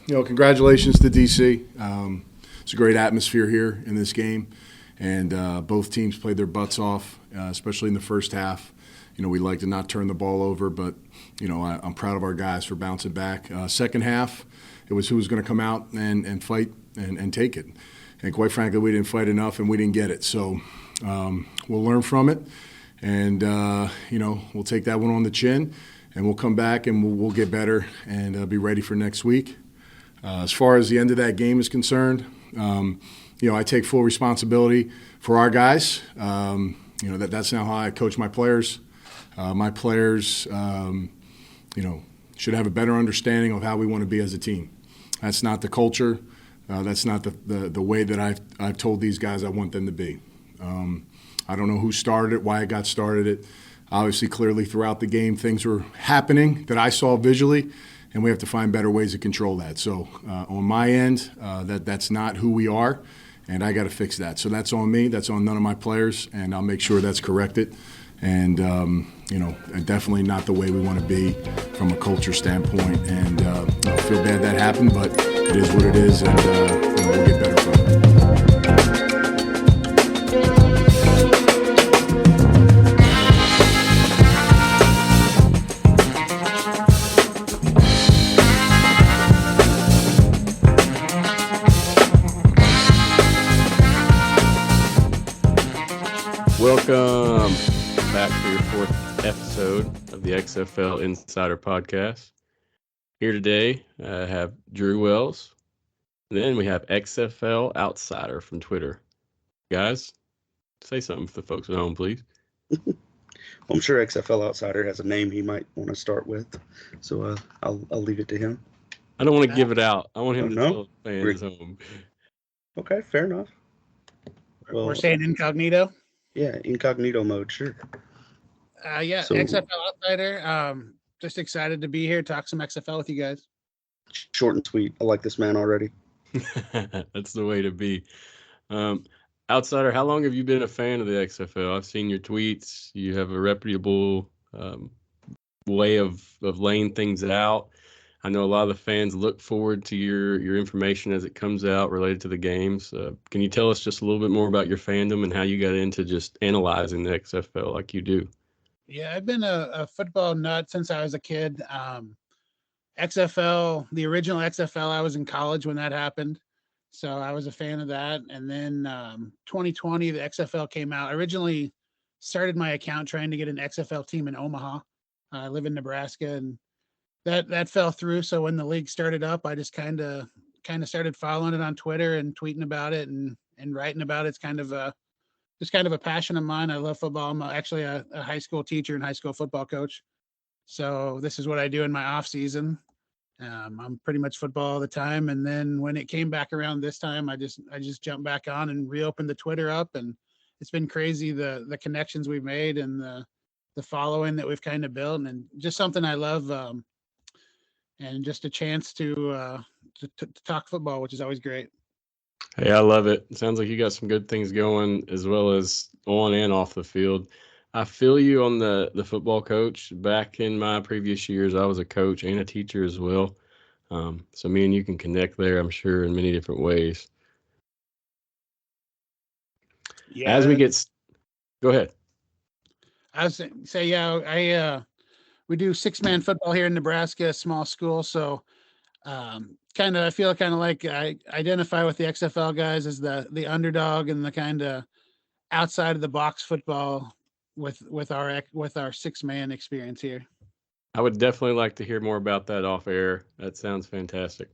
Congratulations to DC. It's a great atmosphere here in this game, and both teams played their butts off, especially in the first half. We like to not turn the ball over, but I'm proud of our guys for bouncing back. Second half, it was who was going to come out and fight and take it. And quite frankly, we didn't fight enough and we didn't get it. So we'll learn from it, and we'll take that one on the chin, and we'll come back and we'll get better and be ready for next week. As far as the end of that game is concerned, I take full responsibility for our guys. That's now how I coach my players. My players, should have a better understanding of how we want to be as a team. That's not the culture. That's not the way that I've told these guys I want them to be. I don't know who started it, why it got started it. Obviously, clearly throughout the game, things were happening that I saw visually, and we have to find better ways to control that. So on my end, that's not who we are, and I got to fix that. So that's on me. That's on none of my players, and I'll make sure that's corrected. And, definitely not the way we want to be from a culture standpoint. And I feel bad that happened, but it is what it is, and we'll get better from it. Welcome back for your fourth episode of the XFL Insider Podcast. Here today, I have Drew Wells. Then we have XFL Outsider from Twitter. Guys, say something for the folks at home, please. I'm sure XFL Outsider has a name he might want to start with, so I'll leave it to him. I don't want to give it out. I want him to tell fans at home. Okay, fair enough. Well, we're saying incognito? Yeah, incognito mode, sure. XFL Outsider. Just excited to be here, talk some XFL with you guys. Short and sweet. I like this man already. That's the way to be. Outsider, how long have you been a fan of the XFL? I've seen your tweets. You have a reputable way of laying things out. I know a lot of the fans look forward to your information as it comes out related to the games. Can you tell us just a little bit more about your fandom and how you got into just analyzing the XFL like you do? Yeah, I've been a football nut since I was a kid. XFL, the original XFL, I was in college when that happened. So I was a fan of that. And then 2020, the XFL came out. I originally started my account trying to get an XFL team in Omaha. I live in Nebraska, and that fell through. So when the league started up, I just kind of started following it on Twitter and tweeting about it and writing about it. It's kind of a passion of mine. I love football. I'm actually a high school teacher and high school football coach. So this is what I do in my off season. I'm pretty much football all the time. And then when it came back around this time, I just jumped back on and reopened the Twitter up, and it's been crazy the connections we've made and the following that we've kind of built, and just something I love. And just a chance to talk football, which is always great. Hey, I love it. It sounds like you got some good things going as well as on and off the field. I feel you on the football coach. Back in my previous years, I was a coach and a teacher as well. So me and you can connect there, I'm sure, in many different ways. Yeah. As we go ahead. I was say, we do 6-man football here in Nebraska, a small school. So I feel kind of like I identify with the XFL guys as the underdog and the kind of outside of the box football with our 6-man experience here. I would definitely like to hear more about that off air. That sounds fantastic.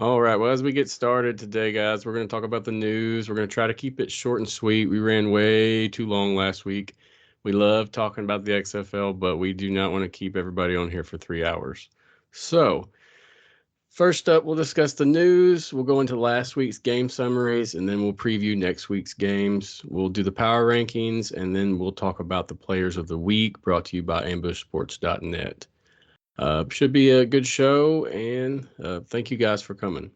All right. Well, as we get started today, guys, we're going to talk about the news. We're going to try to keep it short and sweet. We ran way too long last week. We love talking about the XFL, but we do not want to keep everybody on here for 3 hours. So first up, we'll discuss the news. We'll go into last week's game summaries, and then we'll preview next week's games. We'll do the power rankings, and then we'll talk about the players of the week, brought to you by ambushsports.net. Should be a good show, and thank you guys for coming.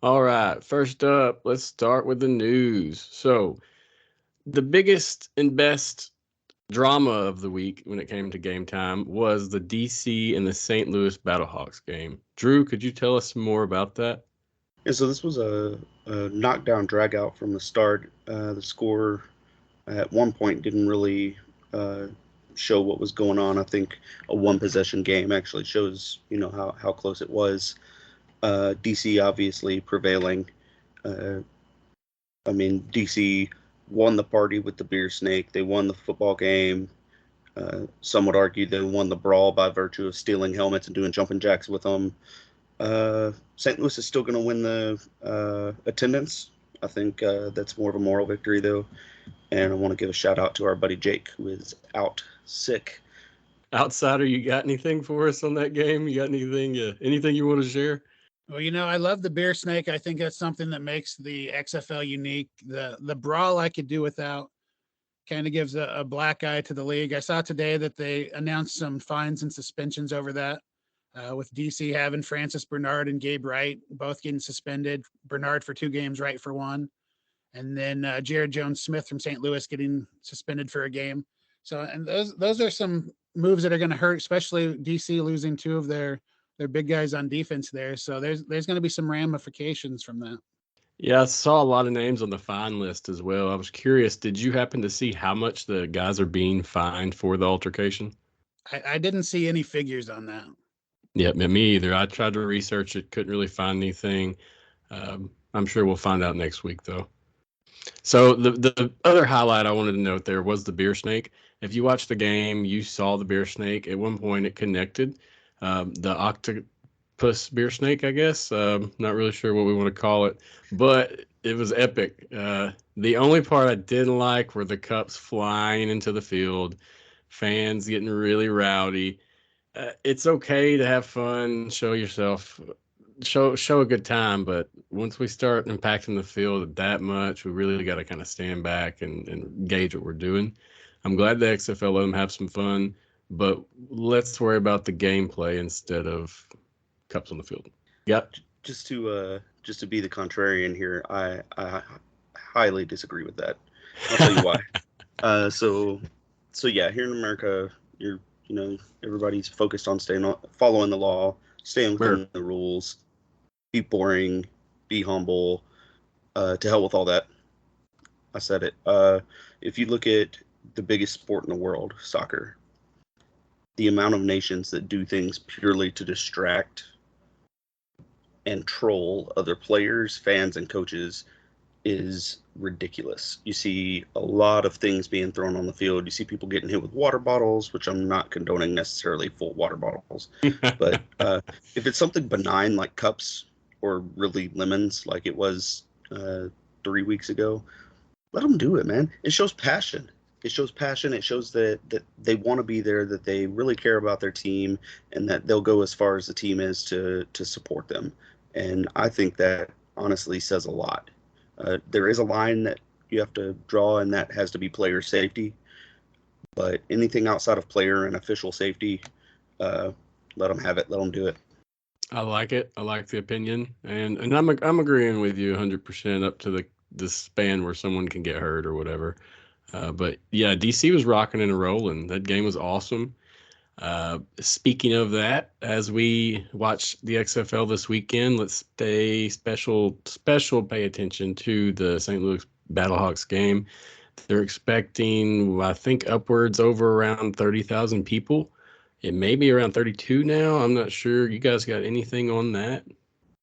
All right, first up, let's start with the news. So the biggest and best drama of the week when it came to game time was the DC and the St. Louis Battlehawks game. Drew, could you tell us some more about that? And so this was a knockdown drag out from the start. The score at one point didn't really show what was going on. I think a one possession game actually shows, how close it was. DC obviously prevailing. DC won the party with the beer snake. They won the football game. Some would argue they won the brawl by virtue of stealing helmets and doing jumping jacks with them. St. Louis is still going to win the attendance. I think that's more of a moral victory, though. And I want to give a shout out to our buddy Jake, who is out sick. Outsider, you got anything for us on that game? You got anything you want to share? Well, I love the beer snake. I think that's something that makes the XFL unique. The brawl I could do without. Kind of gives a black eye to the league. I saw today that they announced some fines and suspensions over that, with DC having Francis Bernard and Gabe Wright both getting suspended. Bernard for 2 games, Wright for 1. And then Jared Jones-Smith from St. Louis getting suspended for a game. So, and those are some moves that are going to hurt, especially DC losing 2 of their big guys on defense there. So there's going to be some ramifications from that. Yeah, I saw a lot of names on the fine list as well. I was curious, did you happen to see how much the guys are being fined for the altercation? I didn't see any figures on that. Yeah, me either. I tried to research it, couldn't really find anything. I'm sure we'll find out next week, though. So the other highlight I wanted to note there was the beer snake. If you watched the game, you saw the beer snake. At one point, it connected. The octopus beer snake, I guess. Not really sure what we want to call it, but it was epic. The only part I didn't like were the cups flying into the field, fans getting really rowdy. It's okay to have fun, show yourself, show a good time, but once we start impacting the field that much, we really got to kind of stand back and gauge what we're doing. I'm glad the XFL let them have some fun, but let's worry about the gameplay instead of cups on the field. Yeah. Just to be the contrarian here, I highly disagree with that. I'll tell you why. So yeah, here in America, everybody's focused on following the law, staying within the rules, be boring, be humble. To hell with all that. I said it. If you look at the biggest sport in the world, soccer, the amount of nations that do things purely to distract and troll other players, fans, and coaches is ridiculous. You see a lot of things being thrown on the field. You see people getting hit with water bottles, which I'm not condoning necessarily full water bottles. But if it's something benign like cups or really lemons like it was 3 weeks ago, let them do it, man. It shows passion. It shows passion. It shows that they want to be there, that they really care about their team, and that they'll go as far as the team is to support them. And I think that honestly says a lot. There is a line that you have to draw, and that has to be player safety. But anything outside of player and official safety, let them have it. Let them do it. I like it. I like the opinion, and I'm agreeing with you 100% up to the span where someone can get hurt or whatever. But yeah, DC was rocking and rolling. That game was awesome. Speaking of that, as we watch the XFL this weekend, let's stay special pay attention to the St. Louis Battlehawks game. They're expecting, I think, upwards over around 30,000 people. It may be around 32 now. I'm not sure. You guys got anything on that?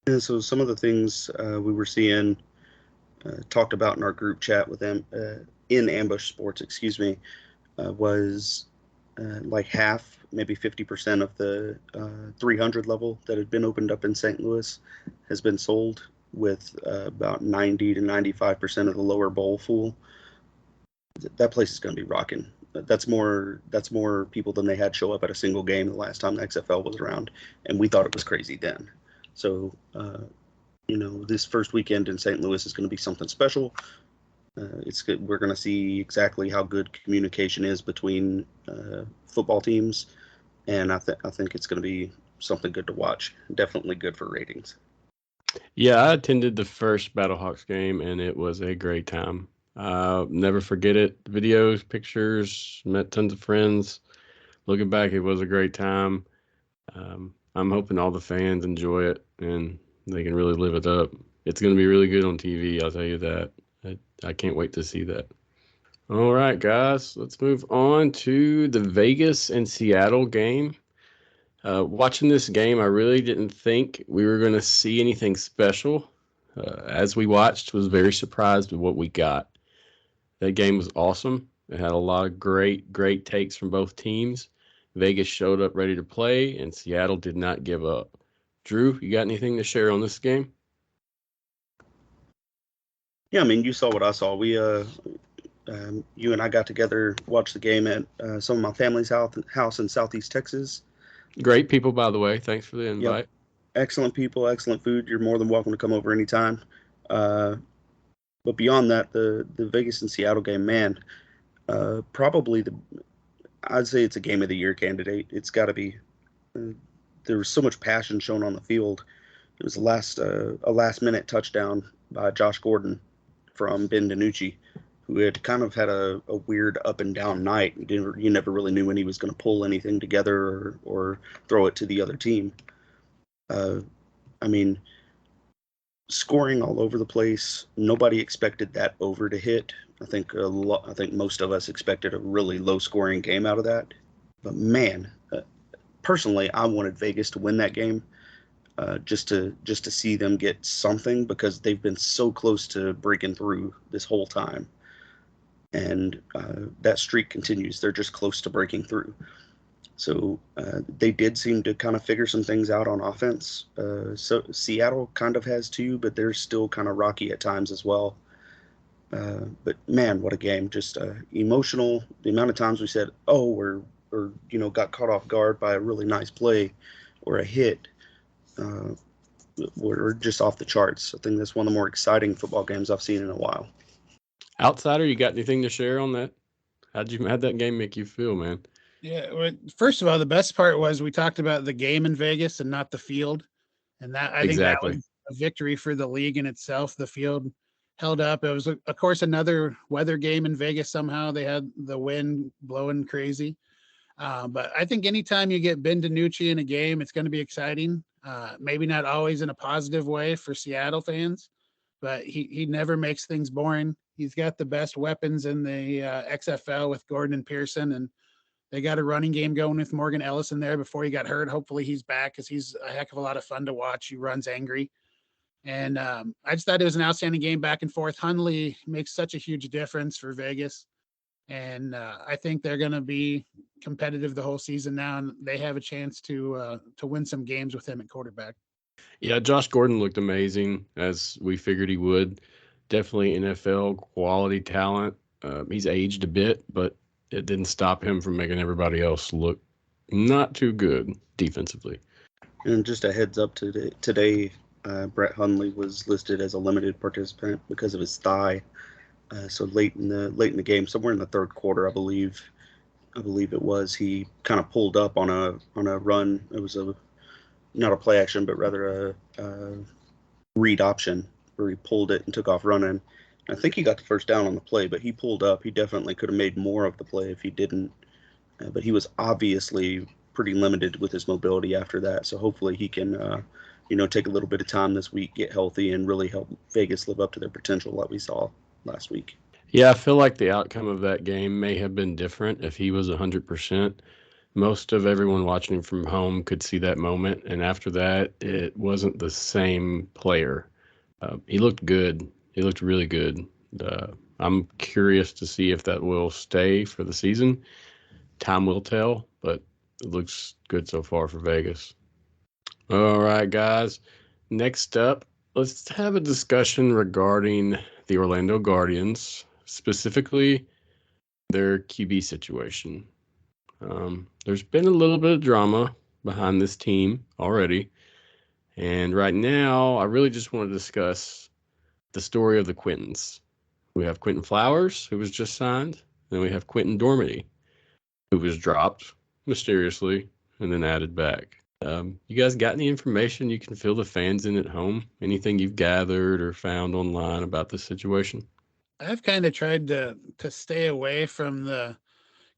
Yeah, so some of the things we were seeing talked about in our group chat with them in Ambush Sports, was like half, maybe 50% of the 300 level that had been opened up in St. Louis has been sold, with about 90 to 95% of the lower bowl full. That place is going to be rocking. That's more people than they had show up at a single game the last time the XFL was around, and we thought it was crazy then. So, this first weekend in St. Louis is going to be something special. It's good. We're going to see exactly how good communication is between football teams, and I think it's going to be something good to watch. Definitely good for ratings. Yeah, I attended the first Battlehawks game, and it was a great time. Never forget it. Videos, pictures, met tons of friends. Looking back, it was a great time. I'm hoping all the fans enjoy it and they can really live it up. It's going to be really good on TV, I'll tell you that. I can't wait to see that. All right, guys, let's move on to the Vegas and Seattle game. Watching this game, I really didn't think we were going to see anything special. As we watched, was very surprised with what we got. That game was awesome. It had a lot of great takes from both teams. Vegas showed up ready to play, and Seattle did not give up. Drew, you got anything to share on this game? Yeah, I mean, you saw what I saw. You and I got together, watched the game at some of my family's house in Southeast Texas. Great people, by the way. Thanks for the invite. Yep. Excellent people, excellent food. You're more than welcome to come over anytime. But beyond that, the Vegas and Seattle game, man, probably I'd say it's a game of the year candidate. It's got to be. There was so much passion shown on the field. It was a last minute touchdown by Josh Gordon from Ben DiNucci, who had kind of had a weird up and down night. You never really knew when he was going to pull anything together or throw it to the other team. I mean, scoring all over the place. Nobody expected that over to hit. I think most of us expected a really low scoring game out of that. But man, personally, I wanted Vegas to win that game. Just to see them get something, because they've been so close to breaking through this whole time, and that streak continues. They're just close to breaking through. So they did seem to kind of figure some things out on offense. So Seattle kind of has too, but they're still kind of rocky at times as well. But man, what a game! Just emotional. The amount of times we said, "Oh, or got caught off guard by a really nice play or a hit." Were just off the charts. I think that's one of the more exciting football games I've seen in a while. Outsider, you got anything to share on that? How'd that game make you feel, man? Yeah. Well, first of all, the best part was we talked about the game in Vegas and not the field. And that, I think that Exactly. was a victory for the league in itself. The field held up. It was, of course, another weather game in Vegas. Somehow they had the wind blowing crazy. But I think anytime you get Ben DiNucci in a game, it's going to be exciting. Maybe not always in a positive way for Seattle fans, but he never makes things boring. He's got the best weapons in the XFL with Gordon and Pearson, and they got a running game going with Morgan Ellis in there before he got hurt. Hopefully he's back, because he's a heck of a lot of fun to watch. He runs angry. And I just thought it was an outstanding game back and forth. Hundley makes such a huge difference for Vegas. And I think they're going to be competitive the whole season now, and they have a chance to win some games with him at quarterback. Yeah, Josh Gordon looked amazing, as we figured he would. Definitely NFL quality talent. He's aged a bit, but it didn't stop him from making everybody else look not too good defensively. And just a heads up, today Brett Hundley was listed as a limited participant because of his thigh. So late in the game, somewhere in the third quarter, I believe it was, he kind of pulled up on a run. It was not a play action, but rather a read option, where he pulled it and took off running. I think he got the first down on the play, but he pulled up. He definitely could have made more of the play if he didn't. But he was obviously pretty limited with his mobility after that. So hopefully he can, take a little bit of time this week, get healthy, and really help Vegas live up to their potential that we saw last week. Yeah, I feel like the outcome of that game may have been different if he was 100%. Most of everyone watching him from home could see that moment, and after that, it wasn't the same player. He looked good. He looked really good. I'm curious to see if that will stay for the season. Time will tell, but it looks good so far for Vegas. All right, guys. Next up, let's have a discussion regarding the Orlando Guardians, specifically their QB situation. There's been a little bit of drama behind this team already. And right now, I really just want to discuss the story of the Quintens. We have Quinton Flowers, who was just signed. Then we have Quinten Dormady, who was dropped mysteriously and then added back. You guys got any information you can fill the fans in at home? Anything you've gathered or found online about this situation? I've kind of tried to stay away from the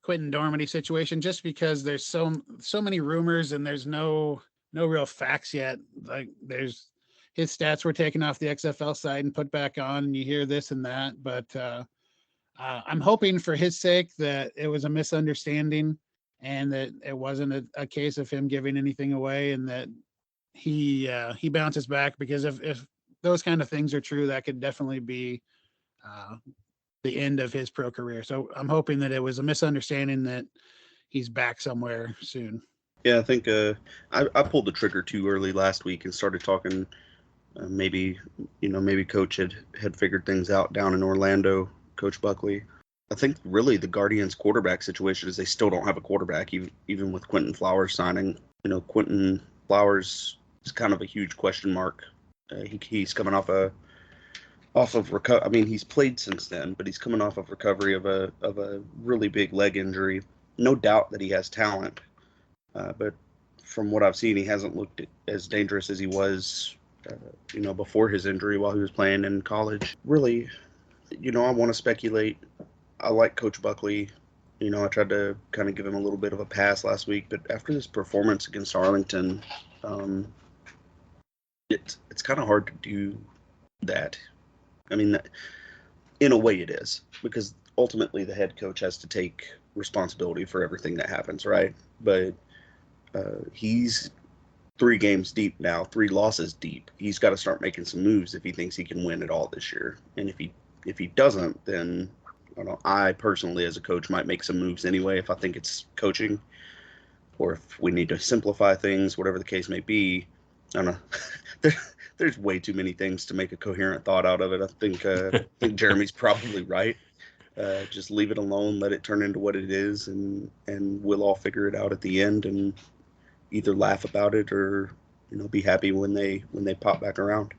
Quinten Dormady situation just because there's so many rumors and there's no real facts yet. Like there's his stats were taken off the XFL side and put back on, and you hear this and that. But I'm hoping for his sake that it was a misunderstanding and that it wasn't a case of him giving anything away, and that he bounces back, because if those kind of things are true, that could definitely be the end of his pro career. So I'm hoping that it was a misunderstanding, that he's back somewhere soon. Yeah, I think I pulled the trigger too early last week and started talking. Maybe Coach had figured things out down in Orlando, Coach Buckley. I think really the Guardians quarterback situation is they still don't have a quarterback, even with Quinton Flowers signing. Quinton Flowers is kind of a huge question mark. He's coming off of recovery. I mean, he's played since then, but he's coming off of recovery of a really big leg injury. No doubt that he has talent, but from what I've seen, he hasn't looked as dangerous as he was, before his injury while he was playing in college. Really, I want to speculate. I like Coach Buckley. I tried to kind of give him a little bit of a pass last week, but after this performance against Arlington, it's kind of hard to do that. I mean, in a way it is, because ultimately the head coach has to take responsibility for everything that happens, right? But he's 3 games deep now, 3 losses deep. He's got to start making some moves if he thinks he can win it all this year. And if he doesn't, then I personally as a coach might make some moves anyway if I think it's coaching, or if we need to simplify things, whatever the case may be. I don't know. There's way too many things to make a coherent thought out of it. I think Jeremy's probably right. Just leave it alone, let it turn into what it is, and we'll all figure it out at the end and either laugh about it or be happy when they pop back around.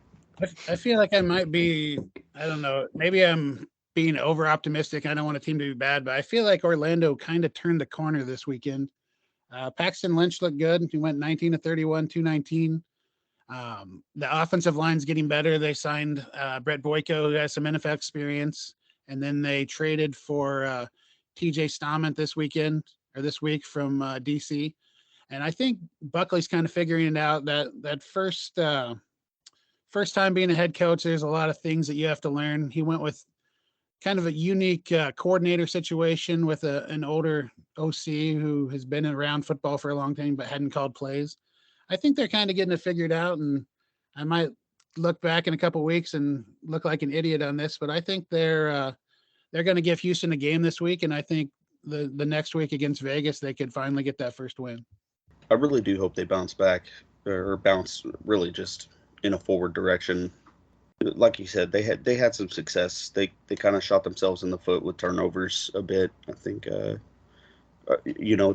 I feel like I might be, I don't know, maybe I'm being over optimistic. I don't want a team to be bad, but I feel like Orlando kind of turned the corner this weekend. Paxton Lynch looked good. He went 19 to 31, 219. The offensive line's getting better. They signed Brett Boyko, who has some NFL experience, and then they traded for TJ Stamment this week from DC. And I think Buckley's kind of figuring it out. That first time being a head coach, there's a lot of things that you have to learn. He went with kind of a unique coordinator situation with an older OC who has been around football for a long time but hadn't called plays. I think they're kind of getting it figured out, and I might look back in a couple of weeks and look like an idiot on this, but I think they're going to give Houston a game this week, and I think the next week against Vegas they could finally get that first win. I really do hope they bounce back, or bounce really just in a forward direction. Like you said, they had some success. They kind of shot themselves in the foot with turnovers a bit. I think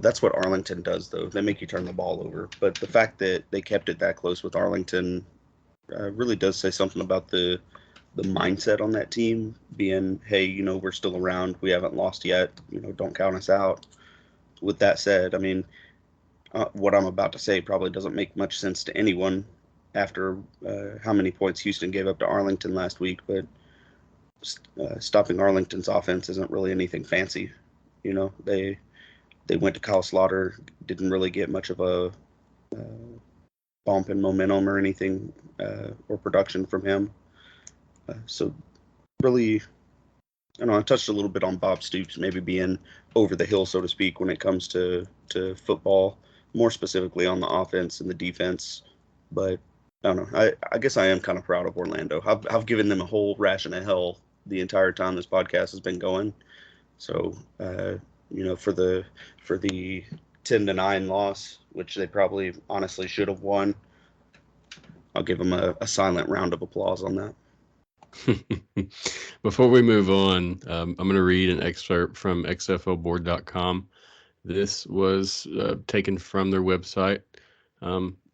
that's what Arlington does, though. They make you turn the ball over. But the fact that they kept it that close with Arlington really does say something about the mindset on that team being, hey, we're still around. We haven't lost yet. Don't count us out. With that said, I mean, what I'm about to say probably doesn't make much sense to anyone after how many points Houston gave up to Arlington last week. But stopping Arlington's offense isn't really anything fancy. They went to Kyle Slaughter, didn't really get much of a bump in momentum or anything, or production from him. So really, I touched a little bit on Bob Stoops maybe being over the hill, so to speak, when it comes to football, more specifically on the offense and the defense. But I don't know. I guess I am kind of proud of Orlando. I've given them a whole ration of hell the entire time this podcast has been going. So, for the 10-9 loss, which they probably honestly should have won, I'll give them a silent round of applause on that. Before we move on, I'm going to read an excerpt from XFLboard.com. This was taken from their website.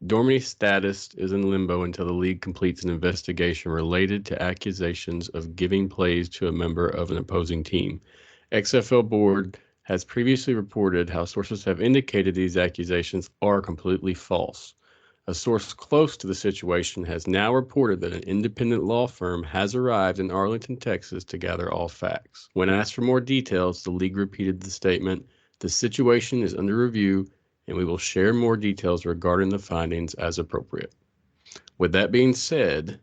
Dormady's status is in limbo until the league completes an investigation related to accusations of giving plays to a member of an opposing team. XFL Board has previously reported how sources have indicated these accusations are completely false. A source close to the situation has now reported that an independent law firm has arrived in Arlington, Texas to gather all facts. When asked for more details, the league repeated the statement, "The situation is under review, and we will share more details regarding the findings as appropriate." With that being said,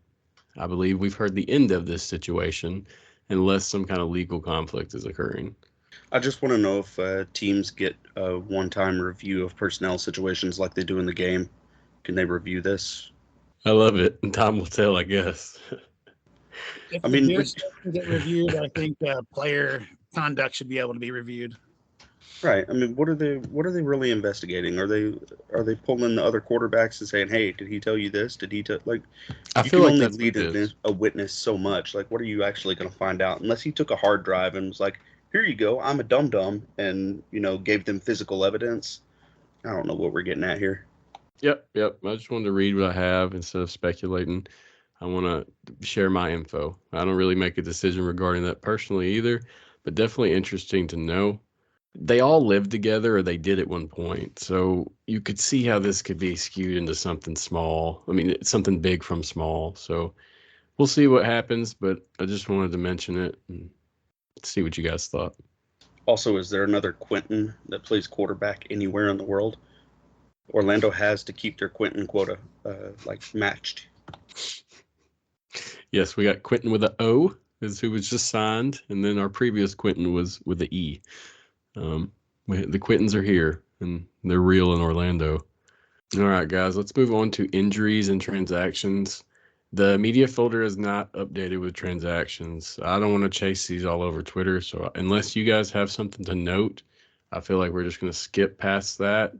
I believe we've heard the end of this situation unless some kind of legal conflict is occurring. I just want to know if teams get a one-time review of personnel situations like they do in the game. Can they review this? I love it, and time will tell, I guess. If I the mean, beer stuff can get reviewed, I think player conduct should be able to be reviewed. right. I mean, what are they really investigating? Are they pulling the other quarterbacks and saying, "Hey, did he tell you this? Did he like?" I You feel can like only that's what lead it is. a witness so much. Like, what are you actually going to find out? Unless he took a hard drive and was like, "Here you go, I'm a dum dum," and gave them physical evidence. I don't know what we're getting at here. Yep. I just wanted to read what I have instead of speculating. I want to share my info. I don't really make a decision regarding that personally either, but definitely interesting to know. They all lived together, or they did at one point. So you could see how this could be skewed into something small. I mean, it's something big from small. So we'll see what happens, but I just wanted to mention it and see what you guys thought. Also, is there another Quinton that plays quarterback anywhere in the world? Orlando has to keep their Quinton quota matched. Yes, we got Quinton with an O, is who was just signed, and then our previous Quinton was with the E. The Quintons are here, and they're real in Orlando. All right, guys, let's move on to injuries and transactions. The media folder is not updated with transactions. I don't want to chase these all over Twitter, so unless you guys have something to note, I feel like we're just going to skip past that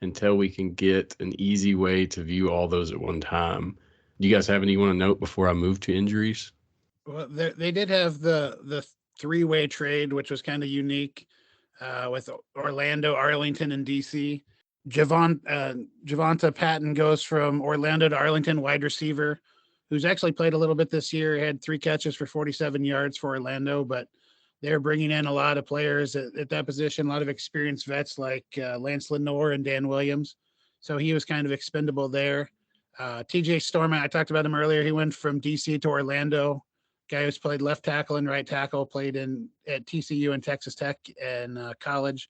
until we can get an easy way to view all those at one time. Do you guys have any you want to note before I move to injuries? Well, they did have the three-way trade, which was kind of unique with Orlando, Arlington, and DC. Javonta Patton goes from Orlando to Arlington, wide receiver, who's actually played a little bit this year. He had 3 catches for 47 yards for Orlando, but they're bringing in a lot of players at that position, a lot of experienced vets like Lance Lenore and Dan Williams. So he was kind of expendable there. TJ Storman, I talked about him earlier. He went from DC to Orlando. Guy who's played left tackle and right tackle, played at TCU and Texas Tech and college.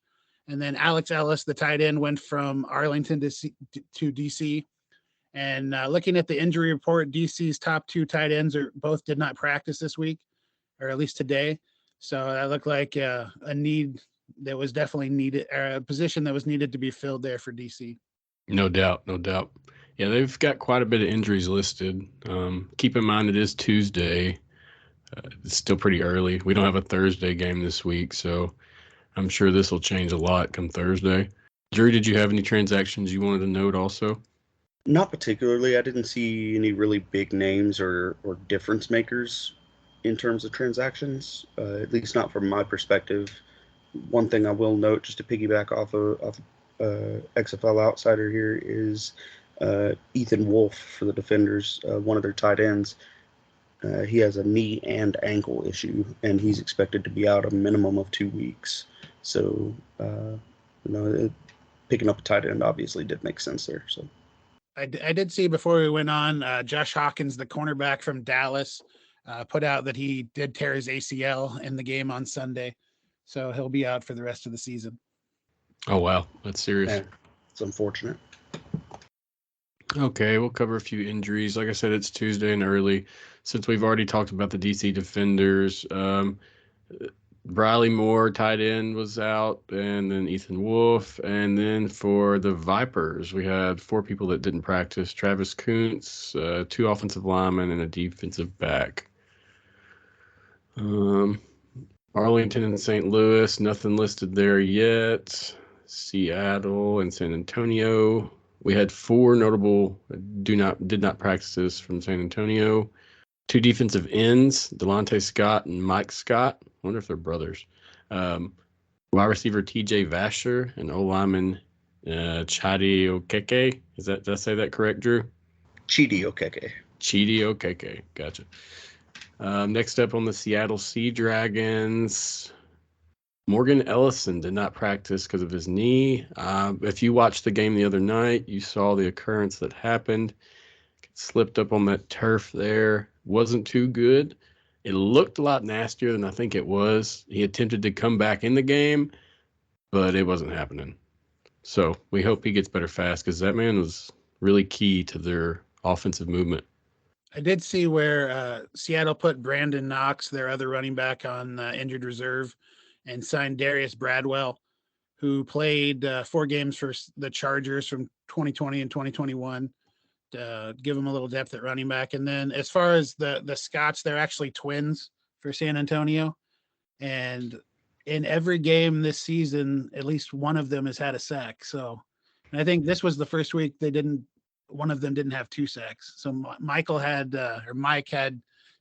And then Alex Ellis, the tight end, went from Arlington to DC. And looking at the injury report, DC's top 2 tight ends both did not practice this week, or at least today. So that looked like a need that was definitely needed, a position that was needed to be filled there for DC. No doubt. Yeah, they've got quite a bit of injuries listed. Keep in mind it is Tuesday. It's still pretty early. We don't have a Thursday game this week, so I'm sure this will change a lot come Thursday. Drew, did you have any transactions you wanted to note also? Not particularly. I didn't see any really big names or difference makers in terms of transactions, at least not from my perspective. One thing I will note, just to piggyback off XFL Outsider here, is Ethan Wolf for the Defenders, one of their tight ends. He has a knee and ankle issue, and he's expected to be out a minimum of 2 weeks. So, picking up a tight end obviously did make sense there. So, I did see before we went on, Josh Hawkins, the cornerback from Dallas, put out that he did tear his ACL in the game on Sunday. So he'll be out for the rest of the season. Oh, wow. That's serious. yeah, it's unfortunate. Okay, we'll cover a few injuries. Like I said, it's Tuesday and early. Since we've already talked about the DC Defenders, Briley Moore, tight end, was out, and then Ethan Wolf. And then for the Vipers, we had 4 people that didn't practice. Travis Kuntz, 2 offensive linemen, and a defensive back. Arlington and St. Louis, nothing listed there yet. Seattle and San Antonio. We had 4 notable did not practices from San Antonio. 2 defensive ends, Delonte Scott and Mike Scott. I wonder if they're brothers. Wide receiver TJ Vasher and O-lineman Chidi Okeke. Did I say that correct, Drew? Chidi Okeke. Chidi Okeke. Gotcha. Next up on the Seattle Sea Dragons, Morgan Ellison did not practice because of his knee. If you watched the game the other night, you saw the occurrence that happened. Slipped up on that turf there. Wasn't too good. It looked a lot nastier than I think it was. He attempted to come back in the game, but it wasn't happening. So we hope he gets better fast because that man was really key to their offensive movement. I did see where Seattle put Brandon Knox, their other running back, on injured reserve and signed Darius Bradwell, who played 4 games for the Chargers from 2020 and 2021 to give them a little depth at running back. And then as far as the Scotts, they're actually twins for San Antonio. And in every game this season, at least one of them has had a sack. So I think this was the first week one of them didn't have 2 sacks. So Mike had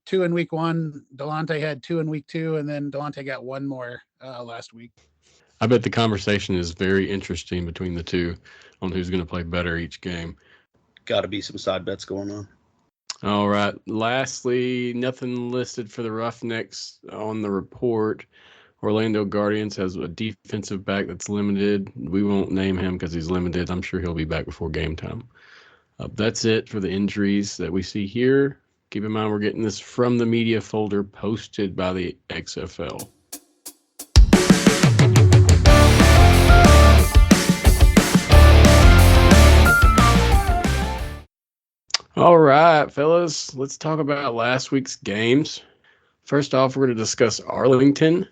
2 in week 1. Delonte had 2 in week 2. And then Delonte got 1 more last week. I bet the conversation is very interesting between the two on who's going to play better each game. Got to be some side bets going on. All right. Lastly, nothing listed for the Roughnecks on the report. Orlando Guardians has a defensive back that's limited. We won't name him because he's limited. I'm sure he'll be back before game time. That's it for the injuries that we see here. Keep in mind we're getting this from the media folder posted by the XFL. All right, fellas, let's talk about last week's games. First off, we're going to discuss Arlington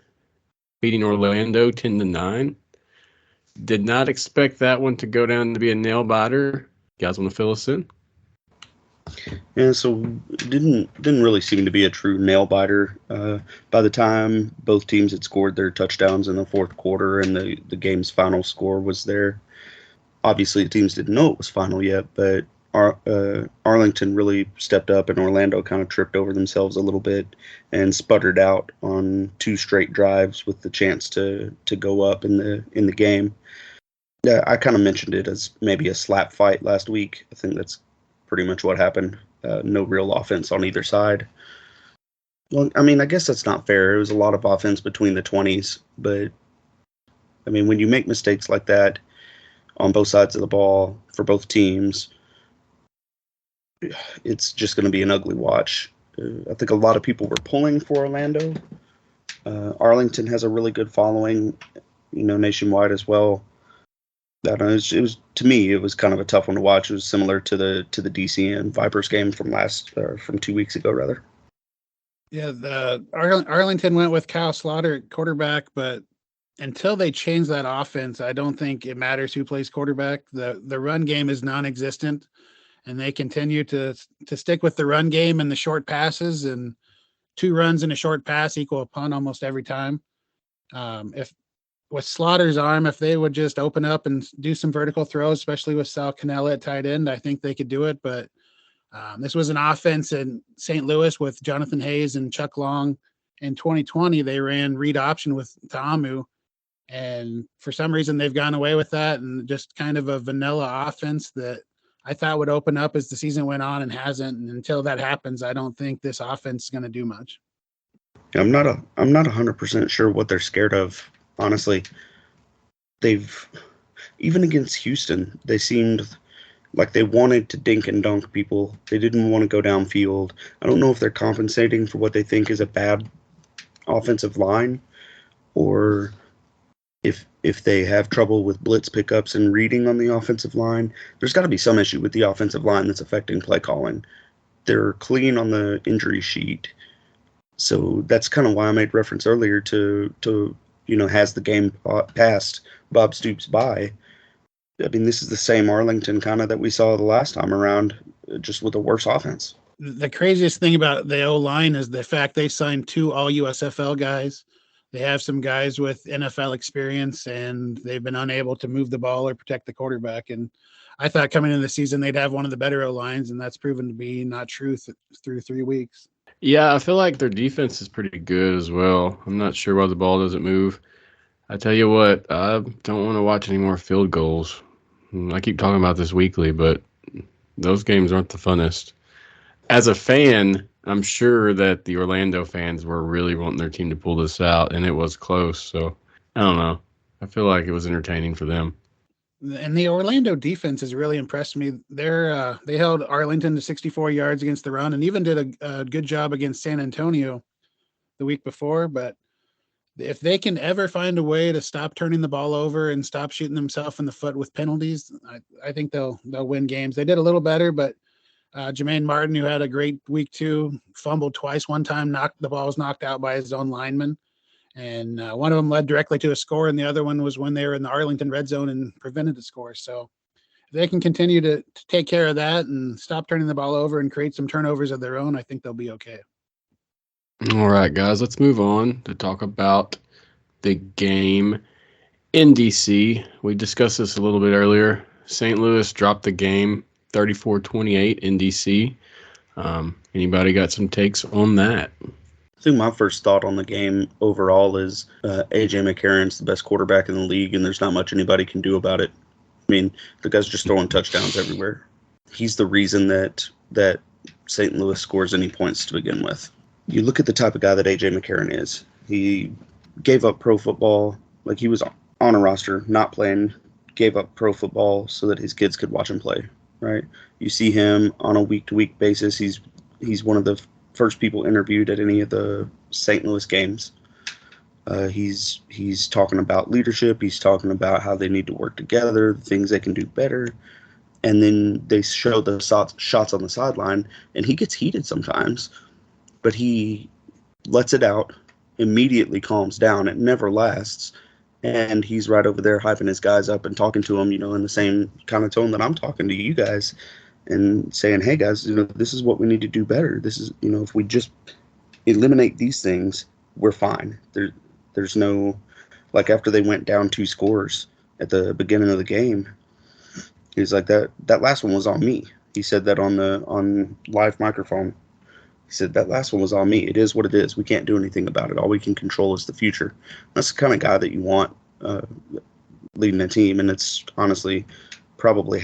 beating Orlando 10-9. Did not expect that one to go down to be a nail biter. You guys want to fill us in? Yeah, so it didn't really seem to be a true nail biter. By the time both teams had scored their touchdowns in the fourth quarter and the game's final score was there, obviously the teams didn't know it was final yet, but Arlington really stepped up and Orlando kind of tripped over themselves a little bit and sputtered out on 2 straight drives with the chance to go up in the game. Yeah, I kind of mentioned it as maybe a slap fight last week. I think that's pretty much what happened. No real offense on either side. Well, I mean, I guess that's not fair. It was a lot of offense between the 20s, but I mean, when you make mistakes like that on both sides of the ball for both teams, it's just going to be an ugly watch. I think a lot of people were pulling for Orlando. Arlington has a really good following, nationwide as well. I don't know, it was to me, it was kind of a tough one to watch. It was similar to the DC and Vipers game from 2 weeks ago, rather. Yeah, the Arlington went with Kyle Slaughter at quarterback, but until they change that offense, I don't think it matters who plays quarterback. The run game is non-existent, and they continue to stick with the run game and the short passes, and 2 runs and a short pass equal a punt almost every time. If with Slaughter's arm, if they would just open up and do some vertical throws, especially with Sal Cannella at tight end, I think they could do it. But this was an offense in St. Louis with Jonathan Hayes and Chuck Long. In 2020, they ran read option with Ta'amu. And for some reason, they've gone away with that and just kind of a vanilla offense that I thought would open up as the season went on and hasn't. And until that happens, I don't think this offense is going to do much. I'm not 100% sure what they're scared of. Honestly, even against Houston, they seemed like they wanted to dink and dunk people. They didn't want to go downfield. I don't know if they're compensating for what they think is a bad offensive line, or if they have trouble with blitz pickups and reading on the offensive line. There's got to be some issue with the offensive line that's affecting play calling. They're clean on the injury sheet. So that's kind of why I made reference earlier to has the game passed Bob Stoops by? I mean, this is the same Arlington kind of that we saw the last time around, just with a worse offense. The craziest thing about the O-line is the fact they signed 2 all-USFL guys. They have some guys with NFL experience, and they've been unable to move the ball or protect the quarterback. And I thought coming into the season they'd have one of the better O-lines, and that's proven to be not true through 3 weeks. Yeah, I feel like their defense is pretty good as well. I'm not sure why the ball doesn't move. I tell you what, I don't want to watch any more field goals. I keep talking about this weekly, but those games aren't the funnest. As a fan, I'm sure that the Orlando fans were really wanting their team to pull this out, and it was close. So I don't know. I feel like it was entertaining for them. And the Orlando defense has really impressed me. They held Arlington to 64 yards against the run, and even did a good job against San Antonio the week before. But if they can ever find a way to stop turning the ball over and stop shooting themselves in the foot with penalties, I think they'll win games. They did a little better, but Jermaine Martin, who had a great week 2, fumbled twice. One time, the ball was knocked out by his own lineman. And one of them led directly to a score, and the other one was when they were in the Arlington red zone and prevented the score. So if they can continue to take care of that and stop turning the ball over and create some turnovers of their own, I think they'll be okay. All right, guys, let's move on to talk about the game in DC. We discussed this a little bit earlier. St. Louis dropped the game 34-28 in DC. Anybody got some takes on that? I think my first thought on the game overall is A.J. McCarron's the best quarterback in the league, and there's not much anybody can do about it. I mean, the guy's just throwing touchdowns everywhere. He's the reason that St. Louis scores any points to begin with. You look at the type of guy that A.J. McCarron is. He gave up pro football, like he was on a roster, not playing, gave up pro football so that his kids could watch him play, right? You see him on a week-to-week basis. He's one of the first people interviewed at any of the St. Louis games. He's talking about leadership. He's talking about how they need to work together, the things they can do better. And then they show the shots on the sideline, and he gets heated sometimes, but he lets it out, immediately calms down. It never lasts. And he's right over there hyping his guys up and talking to them, in the same kind of tone that I'm talking to you guys, and saying, hey, guys, this is what we need to do better. This is, if we just eliminate these things, we're fine. There's no, like after they went down 2 scores at the beginning of the game, he's like, that last one was on me. He said that on live microphone. He said, that last one was on me. It is what it is. We can't do anything about it. All we can control is the future. That's the kind of guy that you want leading a team, and it's honestly probably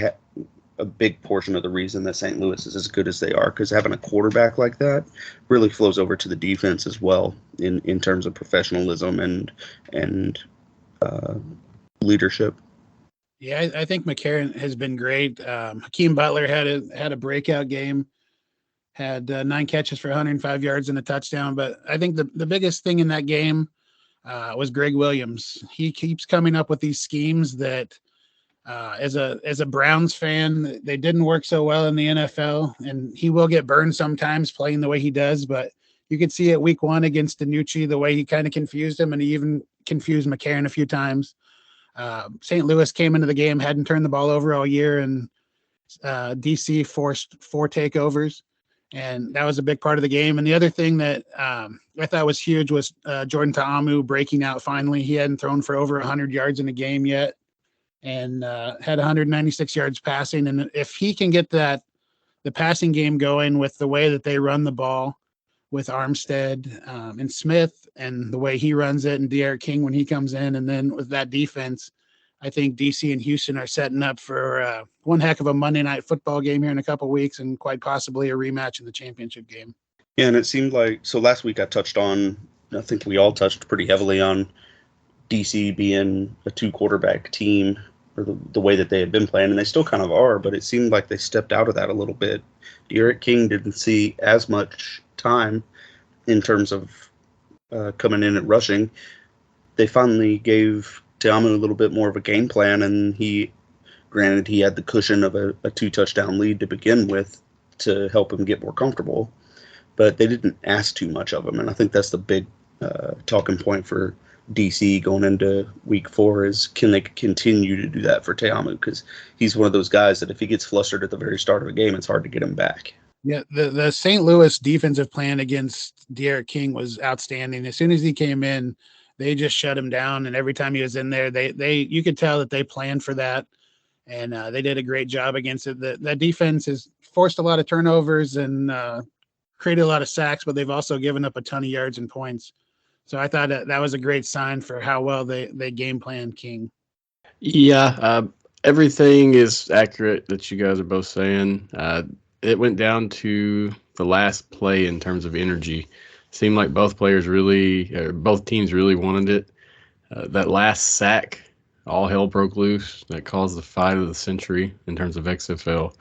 a big portion of the reason that St. Louis is as good as they are, because having a quarterback like that really flows over to the defense as well in terms of professionalism and leadership. Yeah, I think McCarron has been great. Hakeem Butler had a breakout game, had 9 catches for 105 yards and a touchdown. But I think the biggest thing in that game was Greg Williams. He keeps coming up with these schemes that as a Browns fan, they didn't work so well in the NFL, and he will get burned sometimes playing the way he does. But you could see it week 1 against DiNucci, the way he kind of confused him, and he even confused McCarron a few times. St. Louis came into the game, hadn't turned the ball over all year, and DC forced 4 takeovers, and that was a big part of the game. And the other thing that I thought was huge was Jordan Ta'amu breaking out finally. He hadn't thrown for over 100 yards in a game yet, and had 196 yards passing. And if he can get the passing game going with the way that they run the ball with Armstead and Smith, and the way he runs it, and De'Aaron King when he comes in, and then with that defense, I think DC and Houston are setting up for one heck of a Monday Night Football game here in a couple of weeks, and quite possibly a rematch in the championship game. Yeah, and it seemed like, so last week I think we all touched pretty heavily on DC being a 2-quarterback team, or the way that they had been playing, and they still kind of are, but it seemed like they stepped out of that a little bit. De'Aaron King didn't see as much time in terms of coming in and rushing. They finally gave Ta'amu a little bit more of a game plan, and granted he had the cushion of a 2-touchdown lead to begin with to help him get more comfortable, but they didn't ask too much of him, and I think that's the big talking point for DC going into week 4 is, can they continue to do that for Ta'amu? Because he's one of those guys that if he gets flustered at the very start of a game, it's hard to get him back. Yeah, the St. Louis defensive plan against De'Aaron King was outstanding. As soon as he came in, they just shut him down, and every time he was in there, you could tell that they planned for that, and they did a great job against it. That defense has forced a lot of turnovers and created a lot of sacks, but they've also given up a ton of yards and points. So I thought that was a great sign for how well they game planned King. Yeah, everything is accurate that you guys are both saying. It went down to the last play in terms of energy. Seemed like both teams really wanted it. That last sack, all hell broke loose. That caused the fight of the century in terms of XFL.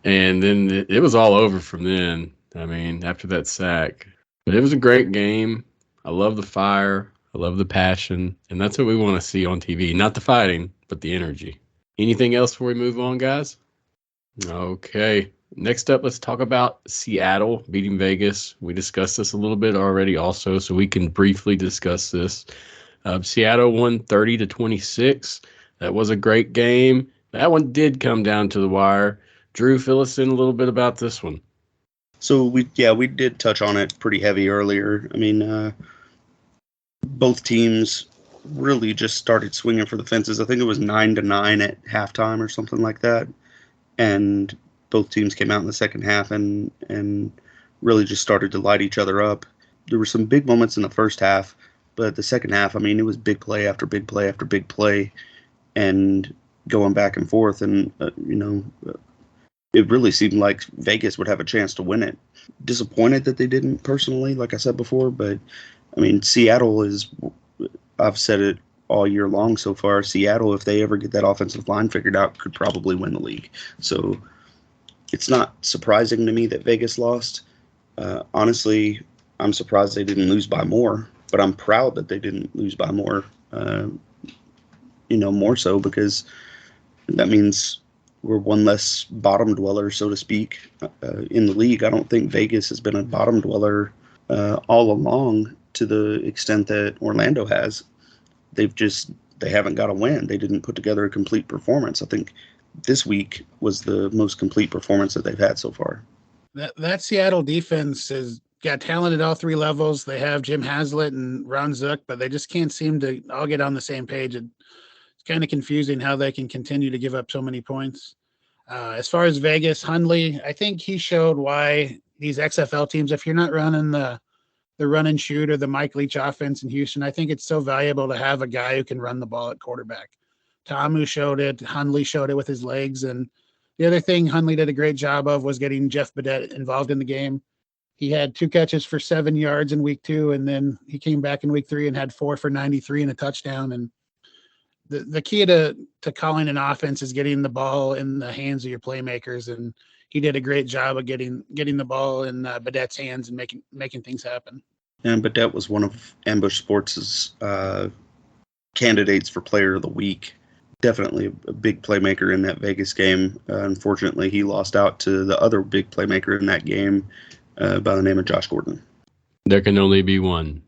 And then it was all over from then. I mean, after that sack. But it was a great game. I love the fire. I love the passion. And that's what we want to see on TV. Not the fighting, but the energy. Anything else before we move on, guys? Okay. Next up, let's talk about Seattle beating Vegas. We discussed this a little bit already also, so we can briefly discuss this. Seattle won 30-26. That was a great game. That one did come down to the wire. Drew, fill us in a little bit about this one. So we did touch on it pretty heavy earlier. I mean, both teams really just started swinging for the fences. I think it was 9-9 at halftime or something like that, and both teams came out in the second half and really just started to light each other up. There were some big moments in the first half, but the second half, I mean, it was big play after big play after big play, and going back and forth, and it really seemed like Vegas would have a chance to win it. Disappointed that they didn't, personally, like I said before, but I mean, Seattle is, I've said it all year long so far, Seattle, if they ever get that offensive line figured out, could probably win the league. So it's not surprising to me that Vegas lost. Honestly, I'm surprised they didn't lose by more, but I'm proud that they didn't lose by more, more so, because that means we're one less bottom dweller, so to speak, in the league. I don't think Vegas has been a bottom dweller all along to the extent that Orlando has. They haven't got a win. They didn't put together a complete performance. I think this week was the most complete performance that they've had so far. That Seattle defense has got talent at all three levels. They have Jim Haslett and Ron Zook, but they just can't seem to all get on the same page. It's kind of confusing how they can continue to give up so many points. As far as Vegas, Hundley, I think he showed why these XFL teams, if you're not running the run and shoot or the Mike Leach offense in Houston, I think it's so valuable to have a guy who can run the ball at quarterback. Tamu showed it. Hundley showed it with his legs. And the other thing Hundley did a great job of was getting Jeff Badette involved in the game. He had 2 catches for 7 yards in week 2, and then he came back in week 3 and had 4 for 93 and a touchdown. And the key to calling an offense is getting the ball in the hands of your playmakers, and he did a great job of getting the ball in Badette's hands and making things happen. And Badette was one of Ambush Sports' candidates for Player of the Week. Definitely a big playmaker in that Vegas game. Unfortunately, he lost out to the other big playmaker in that game by the name of Josh Gordon. There can only be one.